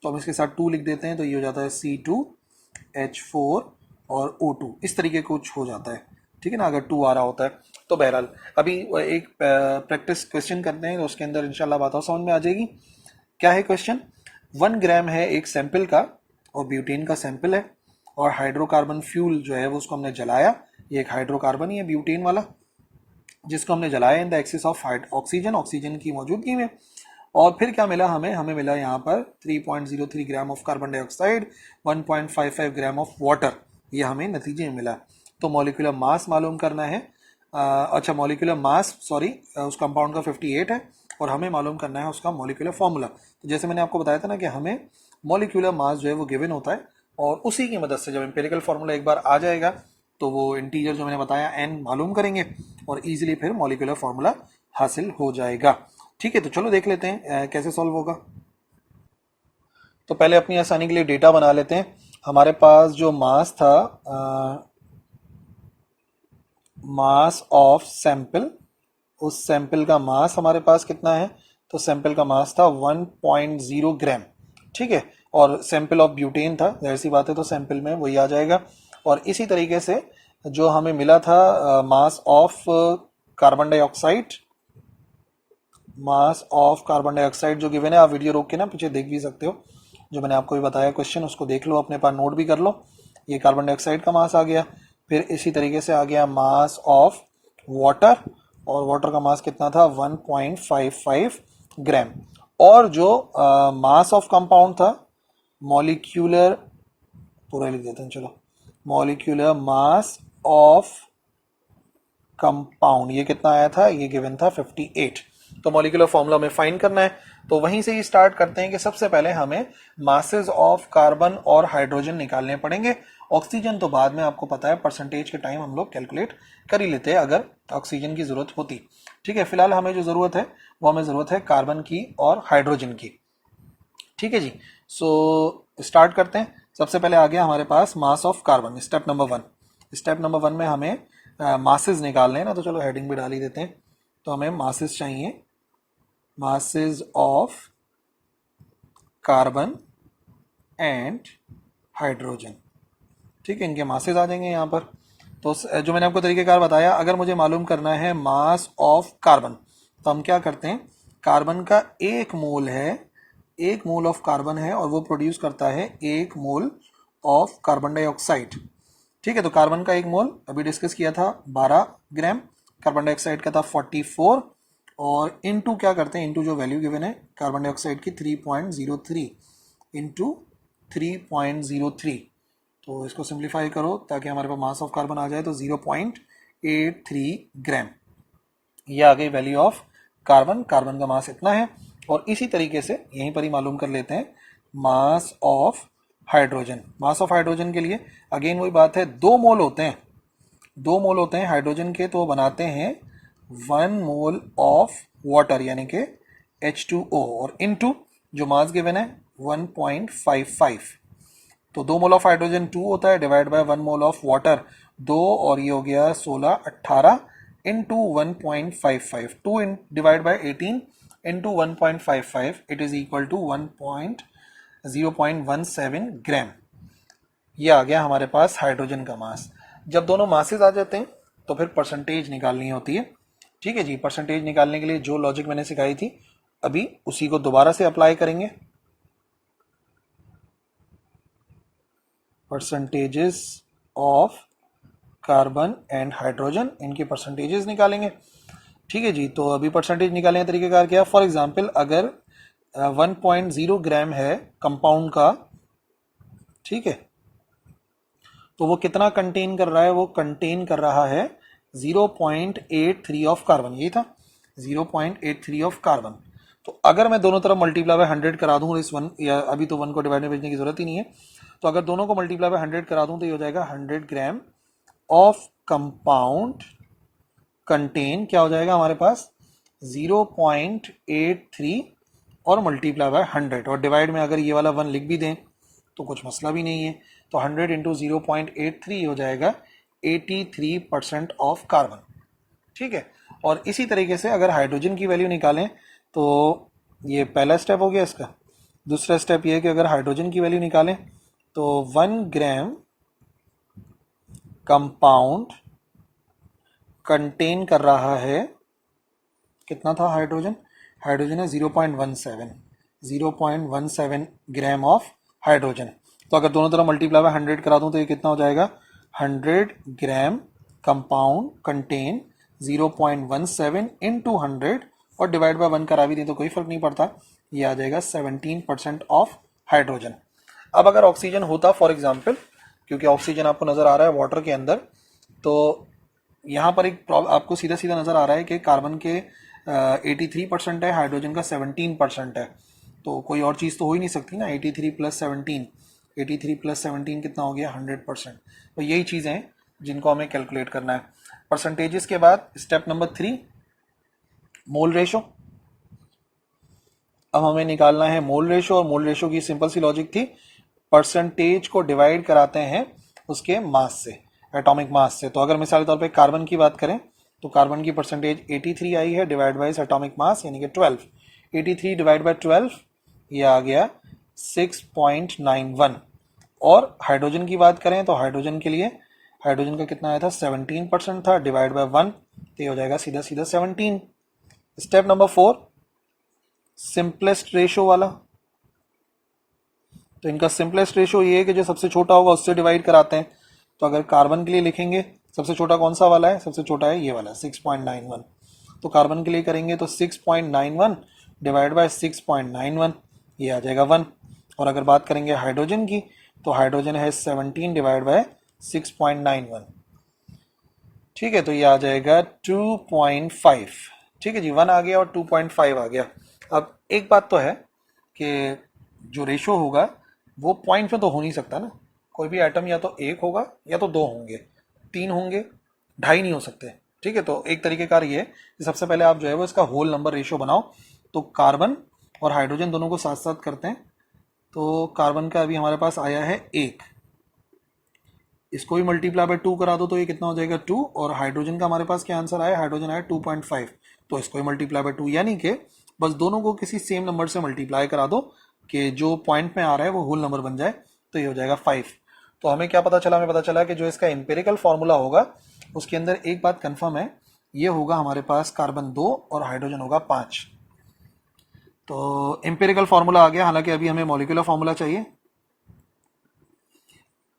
तो हम इसके साथ 2 लिख देते हैं तो ये हो जाता है C2H4 और O2। इस तरीके कुछ हो जाता है। ठीक है ना, अगर 2 आ रहा होता है तो। बहरहाल अभी एक प्रैक्टिस क्वेश्चन करते हैं तो उसके अंदर इंशाल्लाह बात और समझ में आ जाएगी। क्या है क्वेश्चन, 1 ग्राम है एक सैंपल का और ब्यूटेन का सैंपल है और हाइड्रोकार्बन फ्यूल जो है वो उसको हमने जलाया। ये एक हाइड्रोकार्बन ही है ब्यूटेन वाला जिसको हमने जलाया in the excess of oxygen की मौजूदगी में। और फिर क्या मिला हमें मिला यहाँ पर 3.03 gram of carbon dioxide, 1.55 gram of water. ये हमें नतीजे में मिला। तो मॉलिक्यूलर मास मालूम करना है। अच्छा, मॉलिक्यूलर मास उस कंपाउंड का 58 है और हमें मालूम करना है उसका मॉलिक्यूलर फार्मूला। तो जैसे मैंने आपको बताया था ना कि हमें मॉलिक्यूलर मास जो है वो गिवन होता है और उसी की मदद से जब एम्पिरिकल फार्मूला एक बार आ जाएगा तो वो इंटीजर जो मैंने बताया n मालूम करेंगे और इजीली फिर मॉलिक्यूलर फार्मूला हासिल हो जाएगा। ठीक है, तो चलो देख लेते हैं कैसे सॉल्व होगा। तो पहले अपनी आसानी के लिए डेटा बना लेते हैं। हमारे पास जो मास था, मास ऑफ सैंपल, उस सैंपल का मास हमारे पास कितना है, तो सैंपल का मास था 1.0 ग्राम। ठीक है, और सैंपल ऑफ ब्यूटेन था, जाहिर सी बात है तो सैंपल में वही आ जाएगा। और इसी तरीके से जो हमें मिला था मास of carbon dioxide, mass of carbon dioxide जो गिवन है, आप वीडियो रोक के ना पीछे देख भी सकते हो, जो मैंने आपको भी बताया क्वेश्चन उसको देख लो, अपने पास नोट भी कर लो। ये कार्बन डाइऑक्साइड का मास आ गया। फिर इसी तरीके से आ गया मास ऑफ वाटर और वाटर का मास कितना था 1.55 ग्राम। और जो मास ऑफ कंपाउंड था, मॉलिक्यूलर, पूरा लिख देते हैं चलो, मॉलिक्यूलर मास ऑफ कंपाउंड ये कितना आया था, ये गिवन था 58। तो मॉलिक्यूलर फॉर्मूला में फाइंड करना है तो वहीं से ही स्टार्ट करते हैं कि सबसे पहले हमें मासेस ऑफ कार्बन और हाइड्रोजन निकालने पड़ेंगे। ऑक्सीजन तो बाद में, आपको पता है परसेंटेज के टाइम हम लोग कैलकुलेट कर ही लेते हैं अगर ऑक्सीजन की जरूरत होती। ठीक है, फिलहाल हमें जो जरूरत है वो हमें जरूरत है कार्बन की और हाइड्रोजन की। ठीक है जी, सो स्टार्ट करते हैं। सबसे पहले आ गया हमारे पास mass of carbon, step number 1। Step number 1 में हमें मासेस निकालने हैं ना, तो चलो हेडिंग भी डाल ही देते हैं। तो हमें मासेस चाहिए, masses of carbon and hydrogen. ठीक है, इनके मासेस आ जाएंगे यहाँ पर। तो जो मैंने आपको तरीकेकार बताया, अगर मुझे मालूम करना है मास ऑफ कार्बन तो हम क्या करते हैं, कार्बन का 1 मोल है, 1 मोल ऑफ कार्बन है और वो प्रोड्यूस करता है 1 मोल ऑफ कार्बन डाइऑक्साइड। ठीक है, तो कार्बन का 1 मोल अभी डिस्कस किया था 12 ग्राम, कार्बन डाइऑक्साइड का था 44 और इनटू क्या करते हैं, इनटू जो वैल्यू गिवन है कार्बन डाइऑक्साइड की 3.03 इंटू 3.03। तो इसको सिंप्लीफाई करो ताकि हमारे पास मास ऑफ कार्बन आ जाए तो 0.83 ग्राम। ये आ गई वैल्यू ऑफ कार्बन, कार्बन का मास इतना है। और इसी तरीके से यहीं पर ही मालूम कर लेते हैं mass of hydrogen. Mass of hydrogen के लिए अगेन वही बात है, 2 मोल होते हैं, 2 मोल होते हैं हाइड्रोजन के, तो बनाते हैं 1 मोल ऑफ वाटर यानी कि H2O और इनटू जो मास गिवन है 1.55। तो 2 मोल ऑफ हाइड्रोजन 2 होता है divide by 1 mole of water 2 और ये हो गया 16 18 into 1.55, 2 divide by 18 into 1.55 it is equal to 0.17 gram. ये आ गया हमारे पास हाइड्रोजन का मास। जब दोनों मासेस आ जाते हैं तो फिर परसेंटेज निकालनी होती है। ठीक है जी, परसेंटेज निकालने के लिए जो लॉजिक मैंने सिखाई थी अभी उसी को दोबारा से अप्लाई करेंगे। Percentages of carbon and hydrogen, इनके परसेंटेजेस निकालेंगे। ठीक है जी, तो अभी परसेंटेज निकालने का तरीकेकार क्या है? फॉर एग्जांपल अगर 1.0 ग्राम है कंपाउंड का, ठीक है, तो वो कितना कंटेन कर रहा है? वो कंटेन कर रहा है 0.83 ऑफ कार्बन, यही था 0.83 ऑफ कार्बन। तो अगर मैं दोनों तरफ मल्टीप्लाई बाय 100 करा दूं, इस वन या अभी तो वन को डिवाइड में भेजने की जरूरत ही नहीं है, तो अगर दोनों को मल्टीप्लाई बाय 100 करा दूं तो ये हो जाएगा 100 ग्राम ऑफ कंपाउंड कंटेन, क्या हो जाएगा हमारे पास 0.83 और मल्टीप्लाई बाय 100, और डिवाइड में अगर ये वाला 1 लिख भी दें तो कुछ मसला भी नहीं है। तो 100 इंटू 0.83 हो जाएगा 83% ऑफ कार्बन। ठीक है, और इसी तरीके से अगर हाइड्रोजन की वैल्यू निकालें तो ये पहला स्टेप हो गया इसका। दूसरा स्टेप ये है कि अगर हाइड्रोजन की वैल्यू निकालें तो 1 ग्राम कंपाउंड कंटेन कर रहा है, कितना था हाइड्रोजन? हाइड्रोजन है 0.17 ग्राम ऑफ हाइड्रोजन। तो अगर दोनों तरफ मल्टीप्लाई बाय 100 करा दूं तो ये कितना हो जाएगा? 100 ग्राम कंपाउंड कंटेन 0.17 इंटू 100 और डिवाइड बाय 1 करा भी दें तो कोई फर्क नहीं पड़ता, ये आ जाएगा 17% ऑफ हाइड्रोजन। अब अगर ऑक्सीजन होता फॉर एग्जाम्पल, क्योंकि ऑक्सीजन आपको नजर आ रहा है वाटर के अंदर, तो यहाँ पर एक आपको सीधा सीधा नजर आ रहा है कि कार्बन के 83% है, हाइड्रोजन का 17% है, तो कोई और चीज़ तो हो ही नहीं सकती ना। 83 प्लस 17, 83 प्लस 17 कितना हो गया? 100%। तो यही चीज़ें हैं जिनको हमें कैलकुलेट करना है। परसेंटेजेस के बाद स्टेप नंबर 3 मोल रेशो। अब हमें निकालना है मोल रेशो, और मोल रेशो की सिंपल सी लॉजिक थी, परसेंटेज को डिवाइड कराते हैं उसके मास से, एटॉमिक मास से। तो अगर मिसाल के तौर पे कार्बन की बात करें तो कार्बन की परसेंटेज 83 आई है, डिवाइड बाय एटॉमिक मास यानी कि 12। 83 डिवाइड बाय 12 ये आ गया 6.91। और हाइड्रोजन की बात करें तो हाइड्रोजन के लिए हाइड्रोजन का कितना आया था? 17% था, डिवाइड बाय 1 तो ये हो जाएगा सीधा सीधा 17। स्टेप नंबर 4 सिंपलेस्ट रेशो वाला। तो इनका सिंपलेस्ट रेशो ये है कि जो सबसे छोटा होगा उससे डिवाइड कराते हैं। तो अगर कार्बन के लिए लिखेंगे, सबसे छोटा कौन सा वाला है? सबसे छोटा है ये वाला 6.91। तो कार्बन के लिए करेंगे तो 6.91 डिवाइड बाय 6.91 ये आ जाएगा 1। और अगर बात करेंगे हाइड्रोजन की तो हाइड्रोजन है 17 डिवाइड बाय 6.91। ठीक है, तो ये आ जाएगा 2.5। ठीक है जी, 1 आ गया और 2.5 आ गया। अब एक बात तो है कि जो रेशो होगा वो पॉइंट में तो हो नहीं सकता ना, कोई भी एटम या तो 1 होगा या तो 2 होंगे, 3 होंगे, 2.5 नहीं हो सकते। ठीक है, तो एक तरीकेकार ये है कि सबसे पहले आप जो है वो इसका होल नंबर रेशो बनाओ। तो कार्बन और हाइड्रोजन दोनों को साथ साथ करते हैं। तो कार्बन का अभी हमारे पास आया है 1, इसको भी मल्टीप्लाई बाय 2 करा दो तो ये कितना हो जाएगा 2। और हाइड्रोजन का हमारे पास क्या आंसर आया? हाइड्रोजन आया 2.5, तो इसको भी मल्टीप्लाई बाय 2, यानी कि बस दोनों को किसी सेम नंबर से मल्टीप्लाई करा दो कि जो पॉइंट में आ रहा है वो होल नंबर बन जाए, तो ये हो जाएगा 5। तो हमें क्या पता चला? हमें पता चला कि जो इसका एम्पिरिकल फॉर्मूला होगा उसके अंदर एक बात कंफर्म है, ये होगा हमारे पास कार्बन 2 और हाइड्रोजन होगा 5। तो एम्पिरिकल फॉर्मूला आ गया, हालांकि अभी हमें मॉलिक्यूलर फॉर्मूला चाहिए।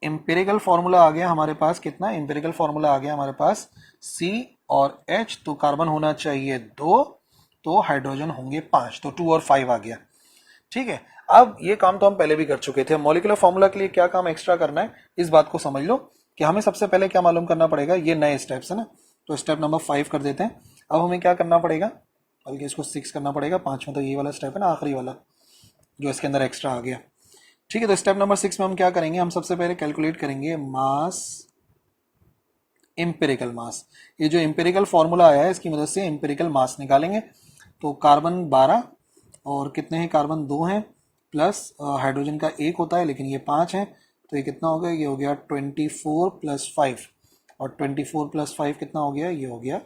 एम्पिरिकल फॉर्मूला आ गया हमारे पास कितना? एम्पिरिकल फॉर्मूला आ गया हमारे पास C और H, तो कार्बन होना चाहिए 2, तो हाइड्रोजन होंगे 5, तो 2 और 5 आ गया। ठीक है, अब ये काम तो हम पहले भी कर चुके थे। मॉलिक्यूलर फॉर्मूला के लिए क्या काम एक्स्ट्रा करना है, इस बात को समझ लो कि हमें सबसे पहले क्या मालूम करना पड़ेगा, ये नए स्टेप्स है ना। तो स्टेप नंबर 5 कर देते हैं। अब हमें क्या करना पड़ेगा, बल्कि इसको 6 करना पड़ेगा, 5 में तो ये वाला स्टेप है ना, आखिरी वाला जो इसके अंदर एक्स्ट्रा आ गया। ठीक है, तो स्टेप नंबर 6 में हम क्या करेंगे? हम सबसे पहले कैलकुलेट करेंगे मास, एम्पिरिकल मास। ये जो एम्पिरिकल फॉर्मूला आया है इसकी मदद से एम्पिरिकल मास निकालेंगे। तो कार्बन 12 और कितने हैं? कार्बन 2 हैं, प्लस हाइड्रोजन का 1 होता है लेकिन ये 5 है, तो ये कितना हो गया? ये हो गया 24 प्लस 5, और 24 प्लस 5 कितना हो गया? ये हो गया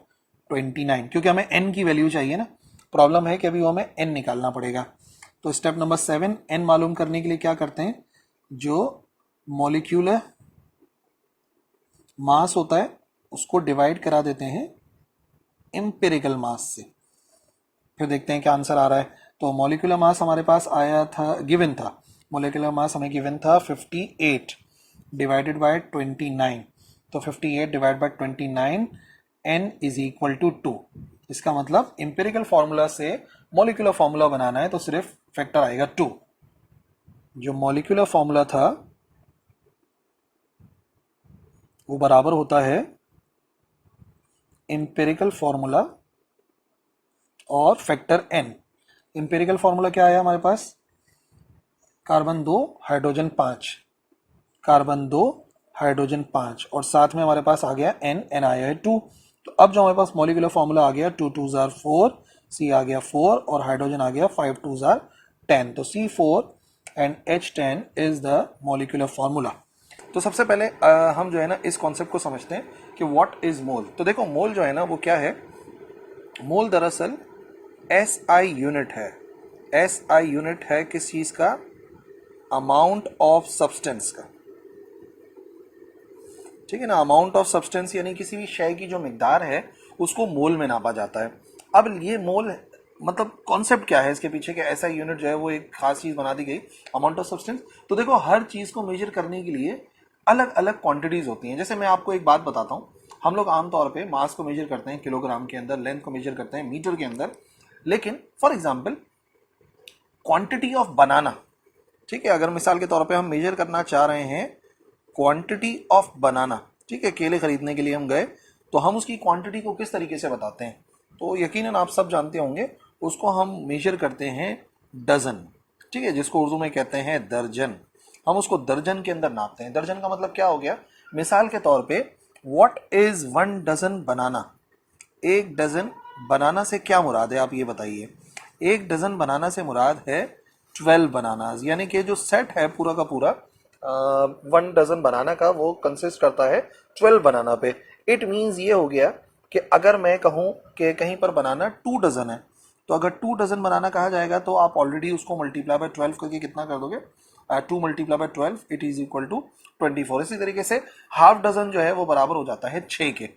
29, क्योंकि हमें n की वैल्यू चाहिए ना। प्रॉब्लम है कि अभी वो हमें n निकालना पड़ेगा। तो स्टेप नंबर 7 n मालूम करने के लिए क्या करते हैं? जो मॉलिक्यूलर मास होता है उसको डिवाइड करा देते हैं एम्पिरिकल मास से, फिर देखते हैं क्या आंसर आ रहा है। तो मॉलिक्यूलर मास हमारे पास आया था, गिवन था, मॉलिक्यूलर मास हमें गिवन था 58 डिवाइडेड बाय 29, तो 58 divide by 29 n is equal to 2। इसका मतलब एम्पिरिकल फॉर्मूला से मॉलिक्यूलर फॉर्मूला बनाना है तो सिर्फ फैक्टर आएगा 2। जो मॉलिक्यूलर फॉर्मूला था वो बराबर होता है एम्पिरिकल फॉर्मूला और फैक्टर n। एम्पिरिकल फॉर्मूला क्या आया हमारे पास, कार्बन 2 हाइड्रोजन 5, कार्बन 2 हाइड्रोजन 5, और साथ में हमारे पास आ गया n आया है 2। तो अब जो हमारे पास मॉलिक्यूलर फॉर्मूला आ गया 2 2 जार 4, C आ गया 4 और हाइड्रोजन आ गया 5 2 जार 10, तो C4 and H10 is the molecular formula. तो सबसे पहले हम जो है ना इस कॉन्सेप्ट को समझते हैं कि व्हाट इज मोल। तो देखो मोल जो है ना वो क्या है, मोल दरअसल SI यूनिट है। SI यूनिट है किस चीज का, अमाउंट ऑफ सब्सटेंस का, ठीक है ना। अमाउंट ऑफ सब्सटेंस यानी किसी भी शय की जो मिकदार है उसको मोल में नापा जाता है। अब ये मोल मतलब कॉन्सेप्ट क्या है इसके पीछे, कि ऐसा यूनिट जो है वो एक खास चीज बना दी गई, अमाउंट ऑफ सब्सटेंस। तो देखो हर चीज को मेजर करने के लिए अलग अलग क्वांटिटीज होती हैं। जैसे मैं आपको एक बात बताता हूँ, हम लोग आमतौर पे मास को मेजर करते हैं किलोग्राम के अंदर, लेंथ को मेजर करते हैं मीटर के अंदर, लेकिन फॉर एग्जाम्पल क्वांटिटी ऑफ बनाना, ठीक है, अगर मिसाल के तौर पे हम मेजर करना चाह रहे हैं क्वांटिटी ऑफ बनाना, ठीक है, केले खरीदने के लिए हम गए, तो हम उसकी क्वांटिटी को किस तरीके से बताते हैं, तो यकीनन आप सब जानते होंगे, उसको हम मेजर करते हैं डजन, ठीक है, जिसको उर्दू में कहते हैं दर्जन। हम उसको दर्जन के अंदर नापते हैं। दर्जन का मतलब क्या हो गया, मिसाल के तौर पे व्हाट इज 1 डजन बनाना, एक डजन बनाना से क्या मुराद है आप ये बताइए। एक डजन बनाना से मुराद है 12 बनानाज, यानी कि जो सेट है पूरा का पूरा 1 डजन बनाना का वो कंसिस्ट करता है 12 बनाना पे। इट मीन्स ये हो गया कि अगर मैं कहूँ कि कहीं पर बनाना 2 डजन है, तो अगर 2 डजन बनाना कहा जाएगा तो आप ऑलरेडी उसको मल्टीप्लाई बाय 12 करके कितना कर दोगे, 2 multiply by 12 it is equal to 24। इसी तरीके से हाफ डजन जो है वो बराबर हो जाता है 6 के,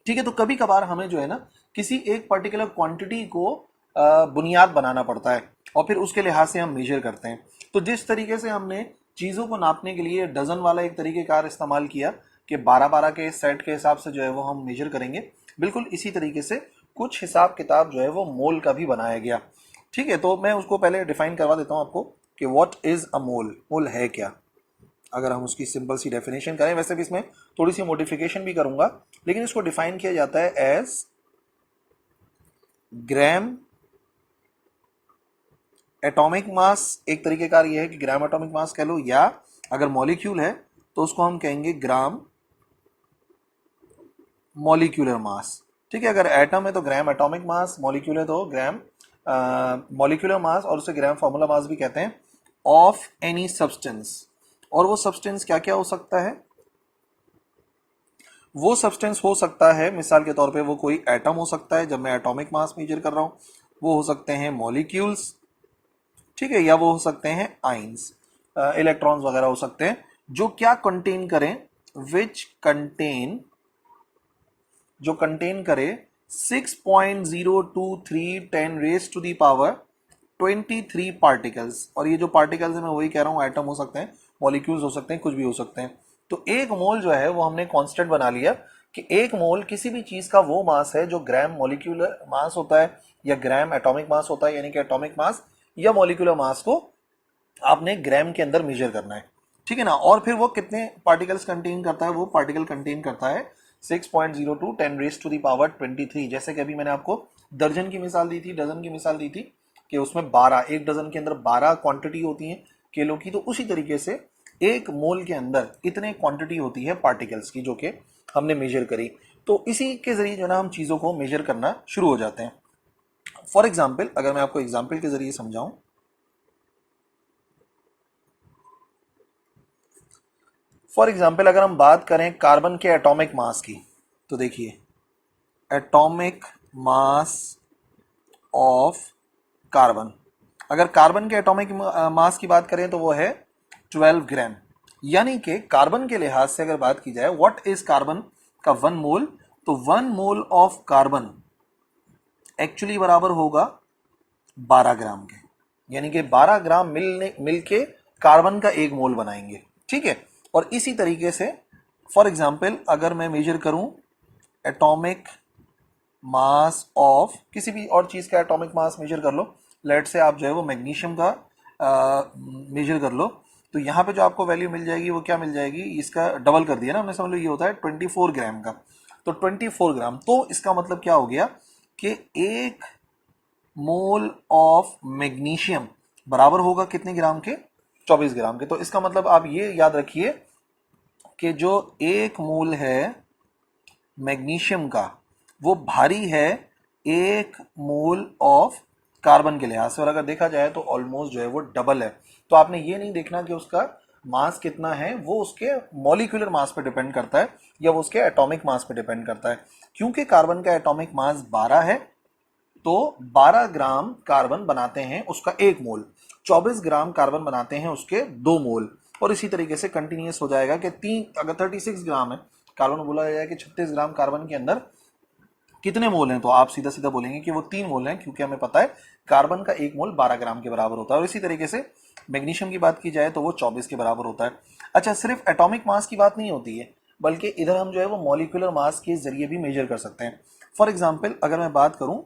ठीक है। तो कभी कभार हमें जो है ना किसी एक पर्टिकुलर क्वांटिटी को बुनियाद बनाना पड़ता है और फिर उसके लिहाज से हम मेजर करते हैं। तो जिस तरीके से हमने चीज़ों को नापने के लिए डजन वाला एक तरीकेकार इस्तेमाल किया कि 12-12 के सेट के हिसाब से जो है वो हम मेजर करेंगे, बिल्कुल इसी तरीके से कुछ हिसाब किताब जो है वो मोल का भी बनाया गया, ठीक है। तो मैं उसको पहले डिफाइन करवा देता हूँ आपको कि व्हाट इज अ मोल, मोल है क्या। अगर हम उसकी सिंपल सी डेफिनेशन करें, वैसे भी इसमें थोड़ी सी मॉडिफिकेशन भी करूंगा, लेकिन इसको डिफाइन किया जाता है एज ग्राम एटॉमिक मास। एक तरीके का ये है कि ग्राम एटॉमिक मास कह लो, या अगर मॉलिक्यूल है तो उसको हम कहेंगे ग्राम मॉलिक्यूलर मास, ठीक है। अगर एटम है तो ग्राम एटॉमिक मास, मॉलिक्यूल है तो ग्राम मॉलिक्यूलर मास, और उसे ग्राम फॉर्मूला मास भी कहते हैं, ऑफ एनी सब्सटेंस। और वो सब्सटेंस क्या क्या हो सकता है, वो सब्सटेंस हो सकता है मिसाल के तौर पे वो कोई एटम हो सकता है जब मैं एटॉमिक मास मेजर कर रहा हूं, वो हो सकते हैं मॉलिक्यूल्स, ठीक है, या वो हो सकते हैं आइंस, इलेक्ट्रॉन्स वगैरह हो सकते हैं, जो क्या कंटेन करें, विच कंटेन, जो कंटेन करे 6.023 10 raise to the power 23 particles. और ये जो पार्टिकल्स है मैं वही कह रहा हूँ, एटम हो सकते हैं, मॉलिक्यूल्स हो सकते हैं, कुछ भी हो सकते हैं। तो एक मोल जो है वो हमने कांस्टेंट बना लिया कि एक मोल किसी भी चीज का वो मास है जो ग्राम मॉलिक्यूलर मास होता है या ग्राम एटॉमिक मास होता है, यानी कि एटॉमिक मास या मॉलिक्यूलर मास को आपने ग्राम के अंदर मेजर करना है, ठीक है ना। और फिर वो कितने पार्टिकल्स कंटेन करता है, वो पार्टिकल कंटेन करता है 6.02 10 रेज टू दी पावर 23। जैसे कि अभी मैंने आपको दर्जन की मिसाल दी थी, डजन की मिसाल दी थी कि उसमें 12, एक डजन के अंदर 12 क्वांटिटी होती है केलों की, तो उसी तरीके से एक मोल के अंदर इतने क्वांटिटी होती है पार्टिकल्स की जो कि हमने मेजर करी। तो इसी के जरिए जो ना हम चीजों को मेजर करना शुरू हो जाते हैं। फॉर एग्जाम्पल, अगर मैं आपको एग्जाम्पल के जरिए समझाऊं, फॉर एग्जाम्पल अगर हम बात करें कार्बन के एटॉमिक मास की, तो देखिए एटॉमिक मास ऑफ कार्बन, अगर कार्बन के एटॉमिक मास की बात करें तो वो है 12 ग्राम, यानी कि कार्बन के लिहाज से अगर बात की जाए व्हाट इज कार्बन का 1 मोल, तो 1 मोल ऑफ कार्बन एक्चुअली बराबर होगा 12 ग्राम के, यानी कि 12 ग्राम मिलके कार्बन का 1 मोल बनाएंगे। ठीक है, और इसी तरीके से फॉर एग्जाम्पल अगर मैं मेजर करूं एटॉमिक मास ऑफ किसी भी और चीज का एटॉमिक मास मेजर कर लो, लेट से आप जो है वो मैग्नीशियम का मेजर कर लो, तो यहाँ पे जो आपको वैल्यू मिल जाएगी वो क्या मिल जाएगी, इसका डबल कर दिया ना हमने, समझ लो ये होता है 24 ग्राम का, तो 24 ग्राम, तो इसका मतलब क्या हो गया कि 1 मोल ऑफ मैग्नीशियम बराबर होगा कितने ग्राम के, 24 ग्राम के। तो इसका मतलब आप ये याद रखिए कि जो 1 मोल है मैग्नीशियम का वो भारी है 1 मोल ऑफ कार्बन के लिहाज से, और अगर देखा जाए तो ऑलमोस्ट जो है वो डबल है। तो आपने ये नहीं देखना कि उसका मास कितना है, वो उसके मॉलिक्यूलर मास पे डिपेंड करता है या वो उसके एटॉमिक मास पे डिपेंड करता है। क्योंकि कार्बन का एटॉमिक मास 12 है, तो 12 ग्राम कार्बन बनाते हैं उसका 1 मोल, 24 ग्राम कार्बन बनाते हैं उसके 2 मोल, और इसी तरीके से कंटिन्यूस हो जाएगा कि अगर 36 ग्राम है कार्बन, बोला जाए कि 36 ग्राम कार्बन के अंदर कितने मोल हैं, तो आप सीधा सीधा बोलेंगे कि वो 3 मोल हैं, क्योंकि हमें पता है कार्बन का 1 मोल 12 ग्राम के बराबर होता है। और इसी तरीके से मैग्नीशियम की बात की जाए तो वो 24 के बराबर होता है। अच्छा, सिर्फ एटॉमिक मास की बास नहीं होती है, बल्कि इधर हम जो है वो मॉलिक्यूलर मास के जरिए भी मेजर कर सकते हैं। फॉर एग्जाम्पल अगर मैं बात करूं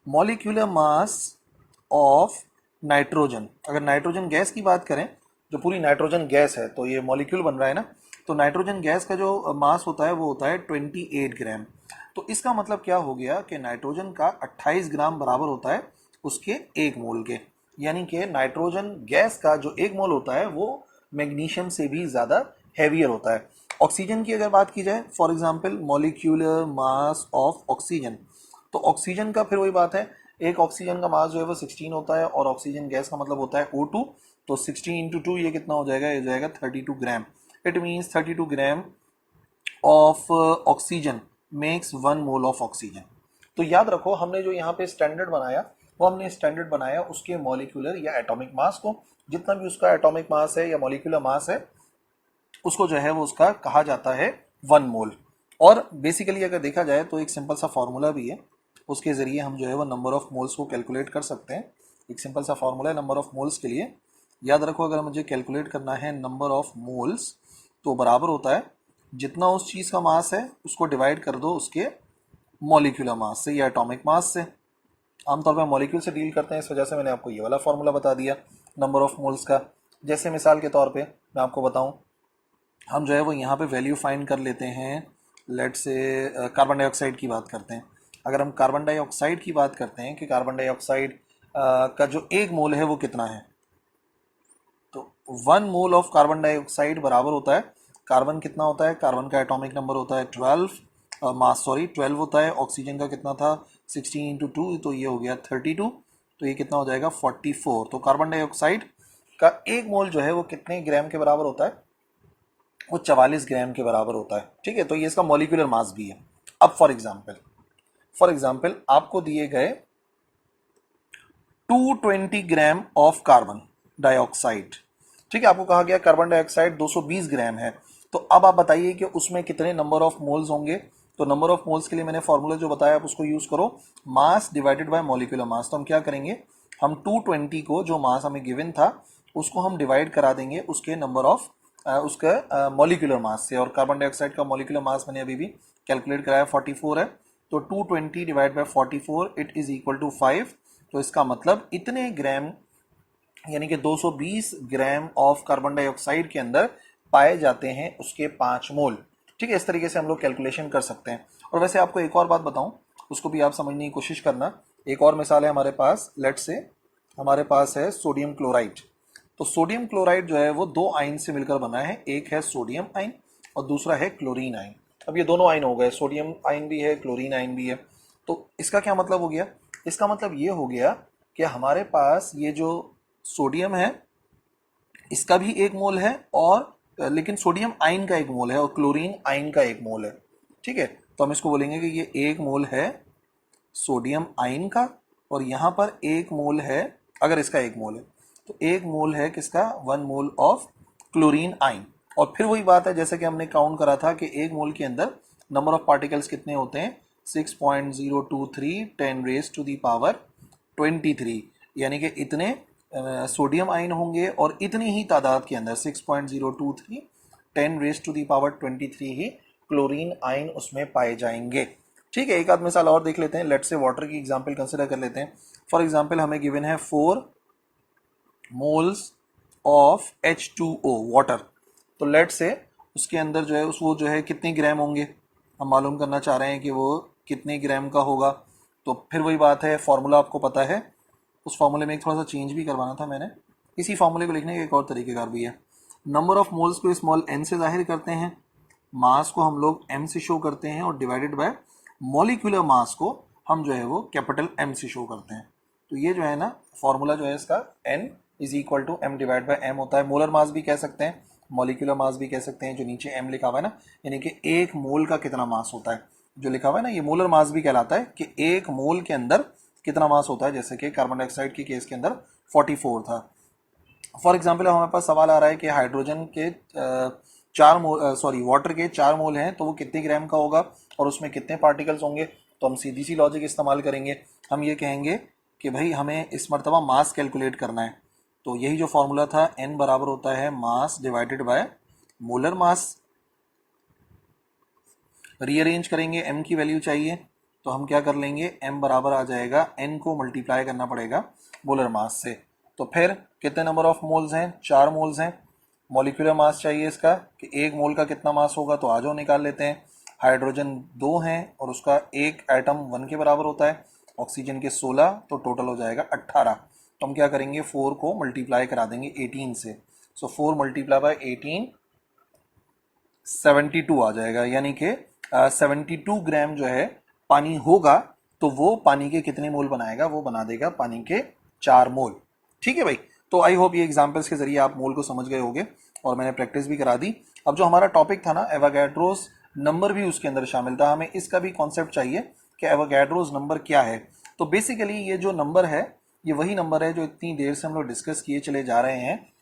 मॉलिक्यूलर मास ऑफ नाइट्रोजन, अगर नाइट्रोजन गैस की बात करें, जो पूरी नाइट्रोजन गैस है, तो ये मॉलिक्यूल बन रहा है ना, तो नाइट्रोजन गैस का जो मास होता है वो होता है 28 ग्राम। तो इसका मतलब क्या हो गया कि नाइट्रोजन का 28 ग्राम बराबर होता है उसके 1 मोल के, यानी कि नाइट्रोजन गैस का जो 1 मोल होता है वो मैग्नीशियम से भी ज़्यादा हैवियर होता है। ऑक्सीजन की अगर बात की जाए, for example molecular mass of oxygen, तो ऑक्सीजन का फिर वही बात है, एक ऑक्सीजन का मास जो है वो 16 होता है, और ऑक्सीजन गैस का मतलब होता है O2, तो 16 इंटू 2 ये कितना हो जाएगा, ये हो जाएगा 32 gram. It means 32 gram of oxygen makes 1 mole of oxygen. तो याद रखो हमने जो यहाँ पे स्टैंडर्ड बनाया, वो हमने स्टैंडर्ड बनाया उसके मॉलिक्यूलर या एटॉमिक मास को, जितना भी उसका एटॉमिक मास है या मॉलिक्यूलर मास है उसको जो है वो उसका कहा जाता है 1 मोल। और बेसिकली अगर देखा जाए तो एक सिंपल सा फॉर्मूला भी है, उसके ज़रिए हम जो है वो नंबर ऑफ मोल्स को कैलकुलेट कर सकते हैं। एक सिंपल सा फॉर्मूला है नंबर ऑफ मोल्स के लिए, याद रखो अगर मुझे कैलकुलेट करना है नंबर ऑफ मोल्स, तो बराबर होता है जितना उस चीज़ का मास है उसको डिवाइड कर दो उसके मॉलिक्यूलर मास से या एटॉमिक मास से। आमतौर पर मॉलिक्यूल से डील करते हैं, इस वजह से मैंने आपको ये वाला फॉर्मूला बता दिया नंबर ऑफ मोल्स का। जैसे मिसाल के तौर पे मैं आपको बताऊं, हम जो है वो यहाँ पे वैल्यू फाइंड कर लेते हैं, लेट से कार्बन डाइऑक्साइड की बात करते हैं। अगर हम कार्बन डाइऑक्साइड की बात करते हैं कि कार्बन डाइऑक्साइड का जो 1 मोल है वो कितना है, तो 1 मोल ऑफ कार्बन डाइऑक्साइड बराबर होता है, कार्बन कितना होता है, कार्बन का एटॉमिक नंबर होता है 12, मास सॉरी 12 होता है, ऑक्सीजन का कितना था 16 इंटू 2, तो ये हो गया 32, तो ये कितना हो जाएगा 44। तो कार्बन डाइऑक्साइड का 1 मोल जो है वो कितने ग्राम के बराबर होता है, वो 44 ग्राम के बराबर होता है। ठीक है, तो ये इसका मॉलिक्यूलर मास भी है। अब फॉर एग्जाम्पल आपको दिए गए 220 ग्राम ऑफ कार्बन डाइऑक्साइड, ठीक है, आपको कहा गया कार्बन डाइऑक्साइड 220 ग्राम है, तो अब आप बताइए कि उसमें कितने नंबर ऑफ मोल्स होंगे। तो नंबर ऑफ मोल्स के लिए मैंने फॉर्मूला जो बताया आप उसको यूज करो, mass divided by molecular mass. तो हम क्या करेंगे, हम 220 को जो मास हमें गिवन था उसको हम डिवाइड करा देंगे उसके नंबर ऑफ उसका मॉलिक्यूलर मास से, और कार्बन डाइऑक्साइड का मॉलिक्यूलर मास मैंने अभी भी कैलकुलेट कराया 44 है, तो 220 divide by 44 it is equal to 5। तो इसका मतलब इतने ग्राम यानी कि 220 ग्राम ऑफ कार्बन डाइऑक्साइड के अंदर पाए जाते हैं उसके 5 मोल। ठीक है, इस तरीके से हम लोग कैलकुलेशन कर सकते हैं। और वैसे आपको एक और बात बताऊं, उसको भी आप समझने की कोशिश करना। एक और मिसाल है हमारे पास, लेट से हमारे पास है सोडियम क्लोराइड। तो सोडियम क्लोराइड जो है वो 2 आयन से मिलकर बना है, एक है सोडियम आयन और दूसरा है क्लोरीन आयन। अब ये दोनों आयन हो गए, सोडियम आयन भी है क्लोरीन आयन भी है। तो इसका क्या मतलब हो गया, इसका मतलब ये हो गया कि हमारे पास ये जो सोडियम है इसका भी 1 मोल है, और लेकिन सोडियम आयन का 1 मोल है और क्लोरीन आयन का 1 मोल है। ठीक है, तो हम इसको बोलेंगे कि ये 1 मोल है सोडियम आयन का, और यहाँ पर 1 मोल है, अगर इसका 1 मोल है तो 1 मोल है किसका, 1 मोल ऑफ क्लोरीन आइन। और फिर वही बात है जैसे कि हमने काउंट करा था कि एक मोल के अंदर नंबर ऑफ पार्टिकल्स कितने होते हैं, 6.023 10 रेज टू दी पावर 23, यानी कि इतने सोडियम आयन होंगे और इतनी ही तादाद के अंदर 6.023 10 रेज टू दी पावर 23 ही क्लोरीन आयन उसमें पाए जाएंगे। ठीक है, एक आध मिसाल और देख लेते हैं। लेट से वाटर की एग्जांपल कंसिडर कर लेते हैं। फॉर एग्जांपल हमें गिवन है 4 मोल्स ऑफ H2O वाटर। तो लेट से उसके अंदर जो है वो जो है कितने ग्राम होंगे, हम मालूम करना चाह रहे हैं कि वो कितने ग्राम का होगा। तो फिर वही बात है, फॉर्मूला आपको पता है, उस फॉर्मूले में एक थोड़ा सा चेंज भी करवाना था मैंने। इसी फॉर्मूले को लिखने का एक और तरीकेकार भी है। नंबर ऑफ मोल्स को स्मॉल n से जाहिर करते हैं, मास को हम लोग m से शो करते हैं और डिवाइडेड बाय मॉलिक्यूलर मास को हम जो है वो कैपिटल M से शो करते हैं। तो ये जो है ना फॉर्मूला जो है इसका n is equal to m divide by m होता है। मोलर मास भी कह सकते हैं, मॉलिक्यूलर मास भी कह सकते हैं, जो नीचे m लिखा हुआ है ना, यानी कि एक मोल का कितना मास होता है जो लिखा हुआ है ना, ये मोलर मास भी कहलाता है कि एक मोल के अंदर कितना मास होता है। जैसे कि कार्बन डाइऑक्साइड के केस के अंदर 44 था। फॉर एग्जाम्पल हमारे पास सवाल आ रहा है कि हाइड्रोजन के वाटर के 4 मोल हैं, तो वो कितने ग्राम का होगा और उसमें कितने पार्टिकल्स होंगे। तो हम सीधी सी लॉजिक इस्तेमाल करेंगे, हम ये कहेंगे कि भाई हमें इस मरतबा मास कैलकुलेट करना है। तो यही जो फॉर्मूला था, n बराबर होता है mass divided by molar mass. Rearrange करेंगे, m की वैल्यू चाहिए तो हम क्या कर लेंगे, m बराबर आ जाएगा n को मल्टीप्लाई करना पड़ेगा मोलर मास से। तो फिर कितने नंबर ऑफ मोल्स हैं, 4 मोल्स हैं। मॉलिक्यूलर मास चाहिए इसका कि एक मोल का कितना मास होगा, तो आ जाओ निकाल लेते हैं। हाइड्रोजन 2 हैं और उसका एक एटम 1 के बराबर होता है, ऑक्सीजन के 16, तो टोटल हो जाएगा 18। तो हम क्या करेंगे, 4 को मल्टीप्लाई करा देंगे 18 से। सो 4 मल्टीप्लाई बाय 18 72 आ जाएगा, यानी कि 72 ग्राम जो है पानी होगा। तो वो पानी के कितने मोल बनाएगा, वो बना देगा पानी के 4 मोल। ठीक है भाई, तो आई होप ये एग्जांपल्स के जरिए आप मोल को समझ गए होंगे और मैंने प्रैक्टिस भी करा दी। अब जो हमारा टॉपिक था ना, एवोगैड्रोस नंबर भी उसके अंदर शामिल था। हमें इसका भी कॉन्सेप्ट चाहिए कि एवोगैड्रोस नंबर क्या है। तो बेसिकली ये जो नंबर है, ये वही नंबर है जो इतनी देर से हम लोग डिस्कस किए चले जा रहे हैं।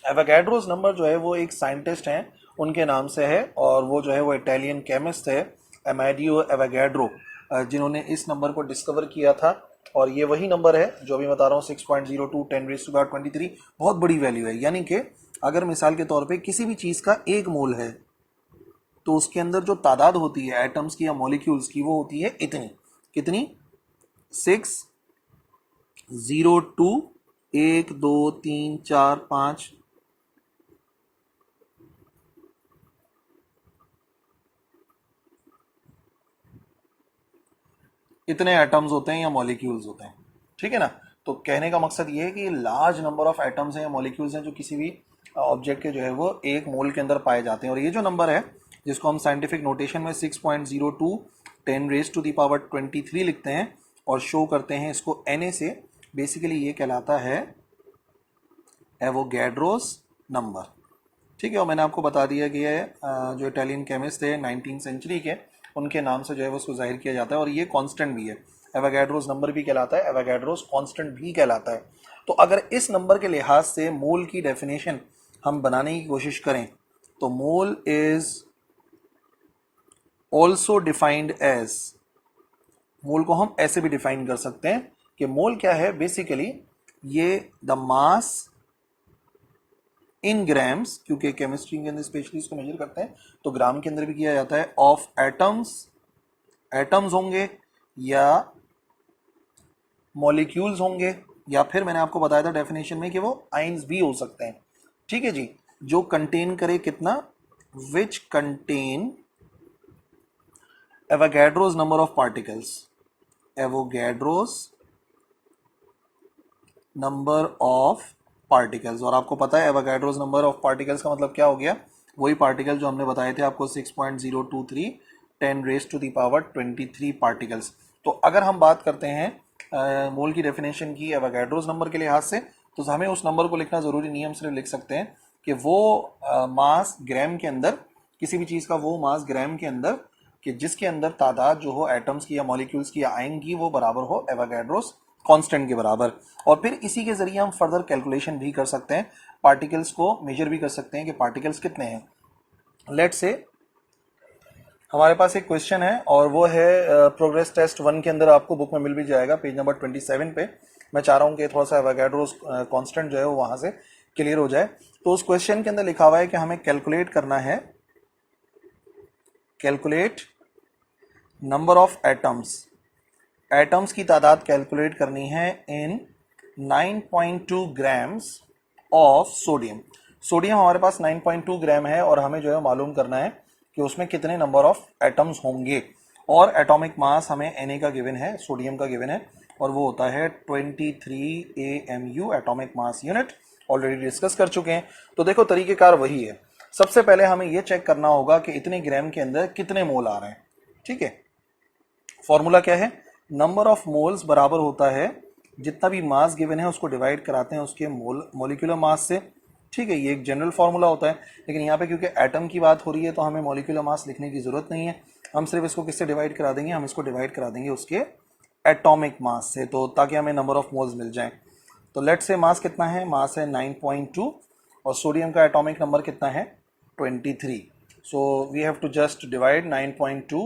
एवोगैड्रोस नंबर जो है वो एक साइंटिस्ट हैं, उनके नाम से है, और वो जो है वो इटालियन केमिस्ट है अमेडियो एवोगैड्रो, जिन्होंने इस नंबर को डिस्कवर किया था। और ये वही नंबर है जो अभी बता रहा हूँ, 6.02 10 रेज़ टू पावर 23, बहुत बड़ी वैल्यू है। यानी कि अगर मिसाल के तौर पे किसी भी चीज़ का एक मोल है तो उसके अंदर जो तादाद होती है एटम्स की या मॉलिक्यूल्स की, वो होती है इतनी, कितनी, 602 1 2 3 4 5 इतने एटम्स होते हैं या मॉलिक्यूल्स होते हैं। ठीक है ना। तो कहने का मकसद ये है कि लार्ज नंबर ऑफ एटम्स हैं या मॉलिक्यूल्स हैं जो किसी भी ऑब्जेक्ट के जो है वो एक मोल के अंदर पाए जाते हैं। और ये जो नंबर है जिसको हम साइंटिफिक नोटेशन में 6.02 10 रेज़ टू दी पावर 23 लिखते हैं और शो करते हैं इसको Na से, बेसिकली ये कहलाता है एवोगैड्रोस नंबर। ठीक है, और मैंने आपको बता दिया कि ये जो इटालियन केमिस्ट थे 19वीं सेंचुरी के, उनके नाम से जो है वो उसको जाहिर किया जाता है। और ये कांस्टेंट भी है, एवोगैड्रोस नंबर भी कहलाता है, एवोगैड्रोस कांस्टेंट भी कहलाता है। तो अगर इस नंबर के लिहाज से मोल की डेफिनेशन हम बनाने की कोशिश करें तो mole is also defined as, mole को हम ऐसे भी डिफाइन कर सकते हैं कि मोल क्या है, बेसिकली ये द मास इन ग्राम्स, क्योंकि केमिस्ट्री के अंदर स्पेशली इसको मेजर करते हैं तो ग्राम के अंदर भी किया जाता है, ऑफ एटम्स, एटम्स होंगे या मॉलिक्यूल्स होंगे, या फिर मैंने आपको बताया था डेफिनेशन में कि वो आइंस भी हो सकते हैं। ठीक है जी, जो कंटेन करे कितना, which contain Avogadro's number of particles, Avogadro's number of particles. और आपको पता है एवोगैड्रोस नंबर ऑफ पार्टिकल्स का मतलब क्या हो गया, वही पार्टिकल जो हमने बताए थे आपको, 6.023 10 raise to the power 23 particles. तो अगर हम बात करते हैं मोल की डेफिनेशन की एवोगैड्रोस नंबर के लिहाज से, तो हमें उस नंबर को लिखना ज़रूरी नहीं है, हम सिर्फ लिख सकते हैं कि वो मास ग्राम के अंदर, किसी भी चीज़ का वो मास ग्राम के अंदर कि जिसके अंदर तादाद जो हो एटम्स की या मॉलिक्यूल्स की या आयन की वो बराबर हो एवोगैड्रोस कांस्टेंट के बराबर। और फिर इसी के जरिए हम फर्दर कैलकुलेशन भी कर सकते हैं, पार्टिकल्स को मेजर भी कर सकते हैं कि पार्टिकल्स कितने हैं। लेट्स से हमारे पास एक क्वेश्चन है और वो है प्रोग्रेस टेस्ट 1 के अंदर, आपको बुक में मिल भी जाएगा पेज नंबर 27 पे। मैं चाह रहा हूँ कि थोड़ा सा एवोगाड्रोस कांस्टेंट जो है वो वहां से क्लियर हो जाए। तो उस क्वेश्चन के अंदर लिखा हुआ है कि हमें कैलकुलेट करना है, calculate number of atoms, atoms की तादाद कैलकुलेट करनी है इन 9.2 ग्राम्स ऑफ सोडियम। सोडियम हमारे पास 9.2 ग्राम है और हमें जो है मालूम करना है कि उसमें कितने नंबर ऑफ एटम्स होंगे। और एटॉमिक मास हमें Na का गिवन है, सोडियम का गिवन है, और वो होता है 23 AMU atomic mass unit. Already discuss कर चुके हैं। तो देखो तरीकेकार वही है। सबसे पहले हमें ये चेक करना होगा कि इतने ग्राम के अंदर कितने मोल आ रहे हैं। ठीक है, फॉर्मूला क्या है, नंबर ऑफ मोल्स बराबर होता है जितना भी मास गिवन है उसको डिवाइड कराते हैं उसके मोलिकुलर मास से। ठीक है, ये एक जनरल फॉर्मूला होता है, लेकिन यहाँ पे क्योंकि एटम की बात हो रही है तो हमें मॉलिक्यूलर मास लिखने की जरूरत नहीं है। हम सिर्फ इसको किससे डिवाइड करा देंगे, हम इसको डिवाइड करा देंगे उसके एटॉमिक मास से, तो ताकि हमें नंबर ऑफ मोल्स मिल जाए। तो लेट से मास कितना है, मास है 9.2 और सोडियम का एटॉमिक नंबर कितना है 23। So we have to just divide 9.2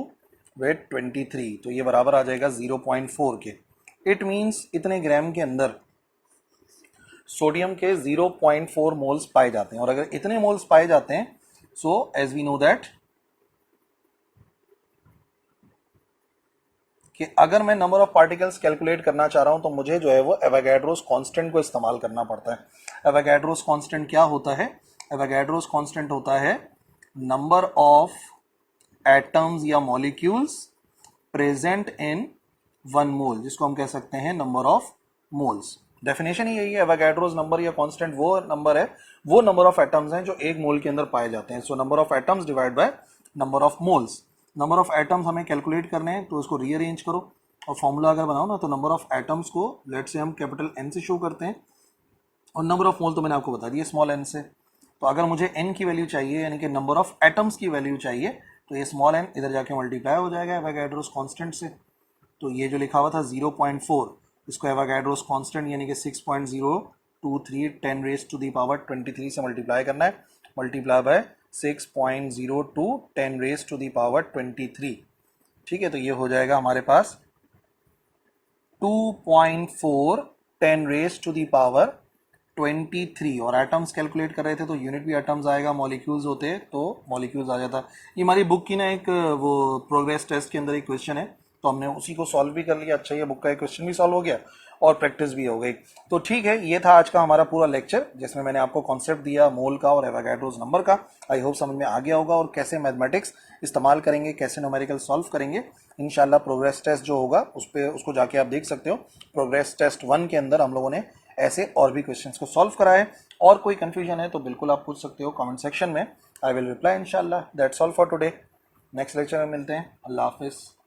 with 23, तो ये बराबर आ जाएगा 0.4 के। इट मीन्स इतने ग्राम के अंदर सोडियम के 0.4 मोल्स पाए जाते हैं। और अगर इतने मोल्स पाए जाते हैं, so as we know that कि अगर मैं नंबर ऑफ पार्टिकल्स कैलकुलेट करना चाह रहा हूं तो मुझे जो है वो एवोगाड्रोस कांस्टेंट को इस्तेमाल करना पड़ता है। एवोगाड्रोस कांस्टेंट क्या होता है, एवोगाड्रोस कांस्टेंट होता है नंबर ऑफ एटम्स या मॉलिक्यूल्स प्रेजेंट इन 1 मोल, जिसको हम कह सकते हैं नंबर ऑफ मोल्स। डेफिनेशन ही यही है, एवोगाड्रोस नंबर या कांस्टेंट वो नंबर है, वो नंबर ऑफ एटम्स हैं जो एक मोल के अंदर पाए जाते हैं। So number of atoms divide by number of moles. Number of atoms हमें कैलकुलेट करने हैं तो उसको रीअरेंज करो और फॉर्मूला अगर बनाओ ना, तो नंबर ऑफ एटम्स को लेट से हम कैपिटल N से शो करते हैं और नंबर ऑफ मोल तो मैंने आपको बता दिया स्मॉल n से। तो अगर मुझे n की वैल्यू चाहिए यानी कि नंबर ऑफ एटम्स की वैल्यू चाहिए, तो ये स्मॉल n इधर जाके मल्टीप्लाई हो जाएगा एवोगाड्रोस कांस्टेंट से। तो ये जो लिखा हुआ था 0.4, इसको एवोगाड्रोस कांस्टेंट यानी कि 6.023 10 रेज टू द पावर 23 से मल्टीप्लाई करना है, multiply by 6.02 10 raise to the power 23। ठीक है, तो ये हो जाएगा हमारे पास 2.4 10 रेज टू द पावर 23। और एटम्स कैलकुलेट कर रहे थे तो यूनिट भी एटम्स आएगा, मॉलिक्यूल्स होते तो मॉलिक्यूल्स आ जाता। ये हमारी बुक की ना एक वो प्रोग्रेस टेस्ट के अंदर एक क्वेश्चन है, तो हमने उसी को सॉल्व भी कर लिया। अच्छा, ये बुक का एक क्वेश्चन भी सॉल्व हो गया और प्रैक्टिस भी हो गई। तो ठीक है, ये था आज का हमारा पूरा लेक्चर जिसमें मैंने आपको कॉन्सेप्ट दिया मोल का और एवोगाड्रोस नंबर का। आई होप समझ में आ गया होगा और कैसे मैथमेटिक्स इस्तेमाल करेंगे, कैसे न्यूमेरिकल सॉल्व करेंगे। इंशाल्लाह प्रोग्रेस टेस्ट जो होगा उसको जाके आप देख सकते हो। प्रोग्रेस टेस्ट 1 के अंदर हम लोगों ने ऐसे और भी क्वेश्चंस को सॉल्व कराए। और कोई कंफ्यूजन है तो बिल्कुल आप पूछ सकते हो कमेंट सेक्शन में, आई विल रिप्लाई इंशाल्लाह। That's all for today, next lecture में मिलते हैं। अल्लाह हाफिज़।